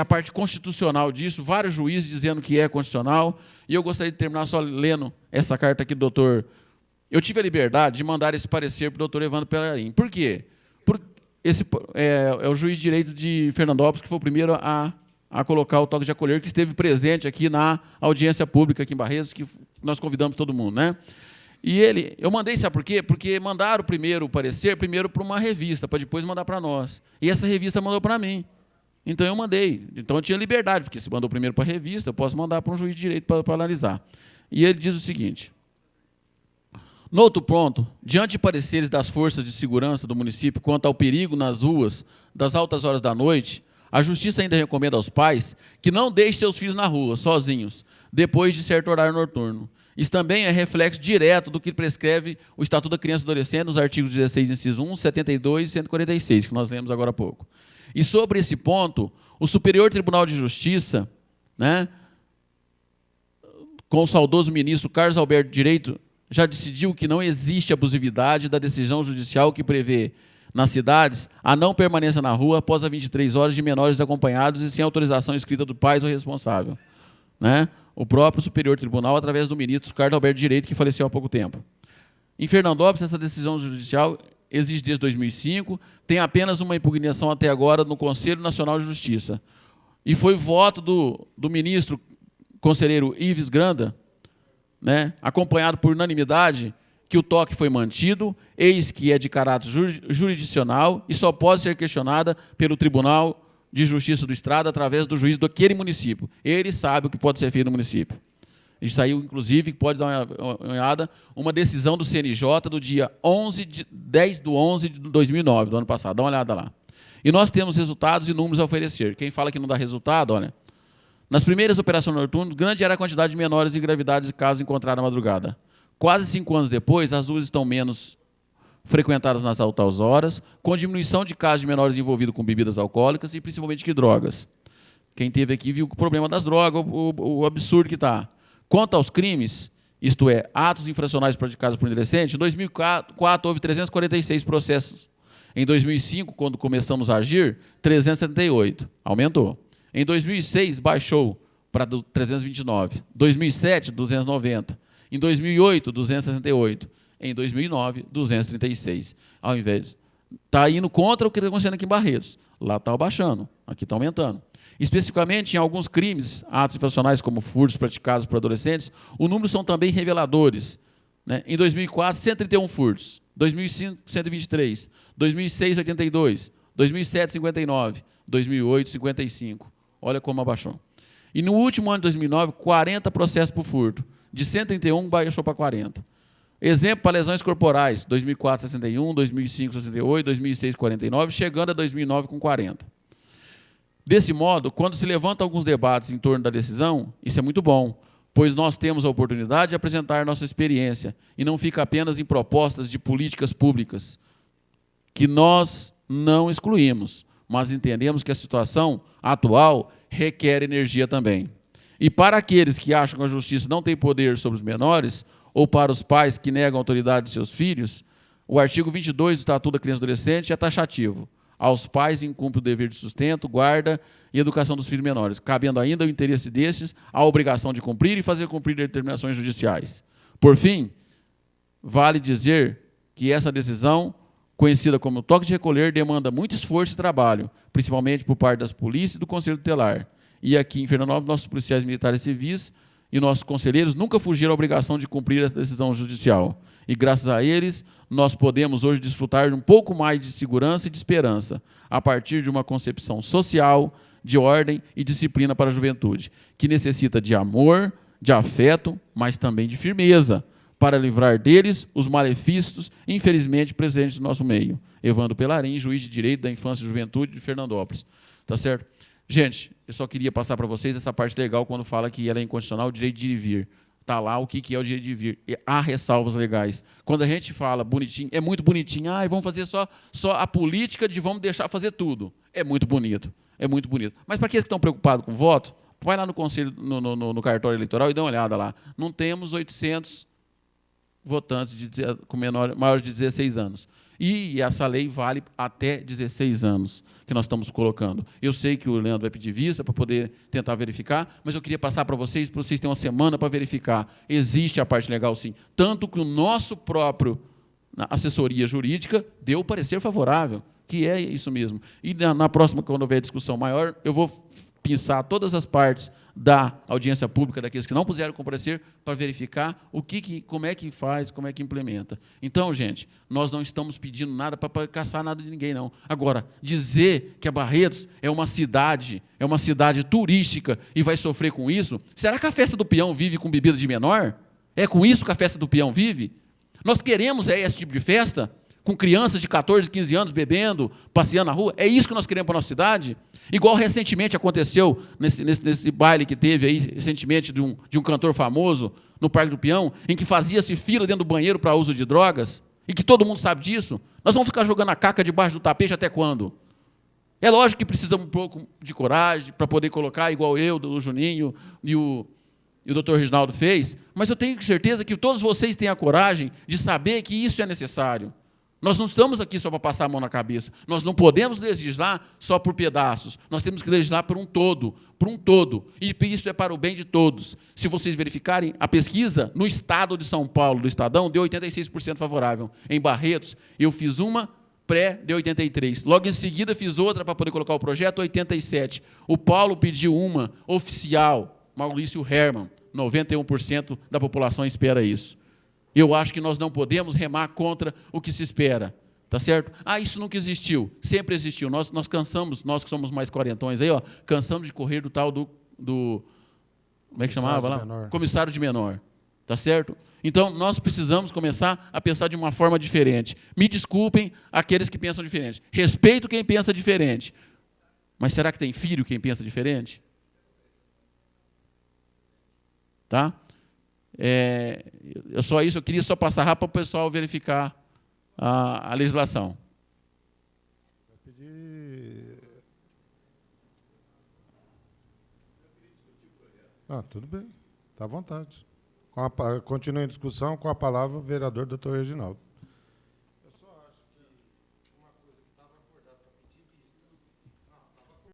parte constitucional disso, vários juízes dizendo que é constitucional, e eu gostaria de terminar só lendo essa carta aqui do doutor. Eu tive a liberdade de mandar esse parecer para o doutor Evandro Pelarim. Por quê? Porque esse é o juiz de direito de Fernandópolis, que foi o primeiro a colocar o toque de acolher, que esteve presente aqui na audiência pública aqui em Barretos, que nós convidamos todo mundo, né? E eu mandei, sabe por quê? Porque mandaram o parecer primeiro para uma revista, para depois mandar para nós. E essa revista mandou para mim. Então eu mandei. Então eu tinha liberdade, porque se mandou primeiro para a revista, eu posso mandar para um juiz de direito para analisar. E ele diz o seguinte: no outro ponto, diante de pareceres das forças de segurança do município quanto ao perigo nas ruas das altas horas da noite, a Justiça ainda recomenda aos pais que não deixem seus filhos na rua, sozinhos, depois de certo horário noturno. Isso também é reflexo direto do que prescreve o Estatuto da Criança e do Adolescente, nos artigos 16, inciso 1, 72 e 146, que nós lemos agora há pouco. E sobre esse ponto, o Superior Tribunal de Justiça, né, com o saudoso ministro Carlos Alberto Direito, já decidiu que não existe abusividade da decisão judicial que prevê, nas cidades, a não permanência na rua após as 23 horas de menores acompanhados e sem autorização escrita do pai ou responsável. Né? O próprio Superior Tribunal, através do ministro Carlos Alberto Direito, que faleceu há pouco tempo. Em Fernandópolis, essa decisão judicial existe desde 2005, tem apenas uma impugnação até agora no Conselho Nacional de Justiça. E foi voto do ministro conselheiro Ives Granda, né, acompanhado por unanimidade, que o toque foi mantido, eis que é de caráter jurisdicional e só pode ser questionada pelo Tribunal de Justiça do Estado através do juiz daquele município. Ele sabe o que pode ser feito no município. E saiu, inclusive, pode dar uma olhada, uma decisão do CNJ do dia 10/11 de 2009, do ano passado. Dá uma olhada lá. E nós temos resultados e números a oferecer. Quem fala que não dá resultado, olha, nas primeiras operações noturnas, grande era a quantidade de menores e gravidades de casos encontrados na madrugada. Quase 5 anos depois, as ruas estão menos frequentadas nas altas horas, com diminuição de casos de menores envolvidos com bebidas alcoólicas e principalmente que drogas. Quem teve aqui viu o problema das drogas, o absurdo que está. Quanto aos crimes, isto é, atos infracionais praticados por adolescentes, em 2004 houve 346 processos. Em 2005, quando começamos a agir, 378. Aumentou. Em 2006, baixou para 329. Em 2007, 290. Em 2008, 268. Em 2009, 236. Ao invés... Está indo contra o que está acontecendo aqui em Barretos. Lá está baixando, aqui está aumentando. Especificamente, em alguns crimes, atos infracionais como furtos praticados por adolescentes, os números são também reveladores. Né? Em 2004, 131 furtos. 2005, 123. 2006, 82. 2007, 59. 2008, 55. Olha como abaixou. E no último ano de 2009, 40 processos por furto. De 131, baixou para 40. Exemplo para lesões corporais, 2004, 61, 2005, 68, 2006, 49, chegando a 2009 com 40. Desse modo, quando se levantam alguns debates em torno da decisão, isso é muito bom, pois nós temos a oportunidade de apresentar nossa experiência e não fica apenas em propostas de políticas públicas, que nós não excluímos, mas entendemos que a situação atual requer energia também. E para aqueles que acham que a justiça não tem poder sobre os menores, ou para os pais que negam a autoridade de seus filhos, o artigo 22 do Estatuto da Criança e do Adolescente é taxativo. Aos pais incumbe o dever de sustento, guarda e educação dos filhos menores, cabendo ainda ao interesse destes a obrigação de cumprir e fazer cumprir determinações judiciais. Por fim, vale dizer que essa decisão, conhecida como toque de recolher, demanda muito esforço e trabalho, principalmente por parte das polícias e do Conselho Tutelar. E aqui em Fernandópolis, nossos policiais militares e civis e nossos conselheiros nunca fugiram à obrigação de cumprir essa decisão judicial. E, graças a eles, nós podemos hoje desfrutar de um pouco mais de segurança e de esperança, a partir de uma concepção social, de ordem e disciplina para a juventude, que necessita de amor, de afeto, mas também de firmeza, para livrar deles os malefícios, infelizmente, presentes no nosso meio. Evandro Pelarim, juiz de Direito da Infância e Juventude de Fernandópolis. Tá certo? Gente, eu só queria passar para vocês essa parte legal quando fala que ela é incondicional, o direito de ir e vir. Está lá o que é o direito de vir. E há ressalvas legais. Quando a gente fala bonitinho, é muito bonitinho, vamos fazer só a política de vamos deixar fazer tudo. É muito bonito. É muito bonito. Mas para aqueles que estão preocupados com voto, vai lá no Conselho, no cartório eleitoral e dá uma olhada lá. Não temos 800 votantes com maiores de 16 anos. E essa lei vale até 16 anos que nós estamos colocando. Eu sei que o Leandro vai pedir vista para poder tentar verificar, mas eu queria passar para vocês terem uma semana para verificar. Existe a parte legal, sim. Tanto que o nosso próprio assessoria jurídica deu o parecer favorável, que é isso mesmo. E na próxima, quando houver discussão maior, eu vou pensar todas as partes da audiência pública daqueles que não puderam comparecer para verificar como é que faz, como é que implementa. Então, gente, nós não estamos pedindo nada para caçar nada de ninguém, não. Agora, dizer que a Barretos é uma cidade turística e vai sofrer com isso, será que a festa do peão vive com bebida de menor? É com isso que a festa do peão vive? Nós queremos esse tipo de festa? Com crianças de 14, 15 anos bebendo, passeando na rua? É isso que nós queremos para a nossa cidade? Igual recentemente aconteceu nesse baile que teve aí, recentemente, de um cantor famoso no Parque do Peão, em que fazia-se fila dentro do banheiro para uso de drogas, e que todo mundo sabe disso. Nós vamos ficar jogando a caca debaixo do tapete até quando? É lógico que precisamos um pouco de coragem para poder colocar, igual eu, o Juninho e o doutor Reginaldo fez, mas eu tenho certeza que todos vocês têm a coragem de saber que isso é necessário. Nós não estamos aqui só para passar a mão na cabeça. Nós não podemos legislar só por pedaços. Nós temos que legislar por um todo, por um todo. E isso é para o bem de todos. Se vocês verificarem, a pesquisa no estado de São Paulo, do Estadão, deu 86% favorável. Em Barretos, eu fiz uma pré, deu 83%. Logo em seguida, fiz outra para poder colocar o projeto, 87%. O Paulo pediu uma oficial, Maurício Hermann, 91% da população espera isso. Eu acho que nós não podemos remar contra o que se espera. Tá certo? Ah, isso nunca existiu. Sempre existiu. Nós cansamos, nós que somos mais quarentões aí, ó, cansamos de correr do tal do como é que chamava lá? Comissário de menor. Tá certo? Então, nós precisamos começar a pensar de uma forma diferente. Me desculpem aqueles que pensam diferente. Respeito quem pensa diferente. Mas será que tem filho quem pensa diferente? Tá? Eu queria só passar rápido para o pessoal verificar a legislação. Tudo bem, está à vontade. Continue a discussão com a palavra o vereador Dr. Reginaldo.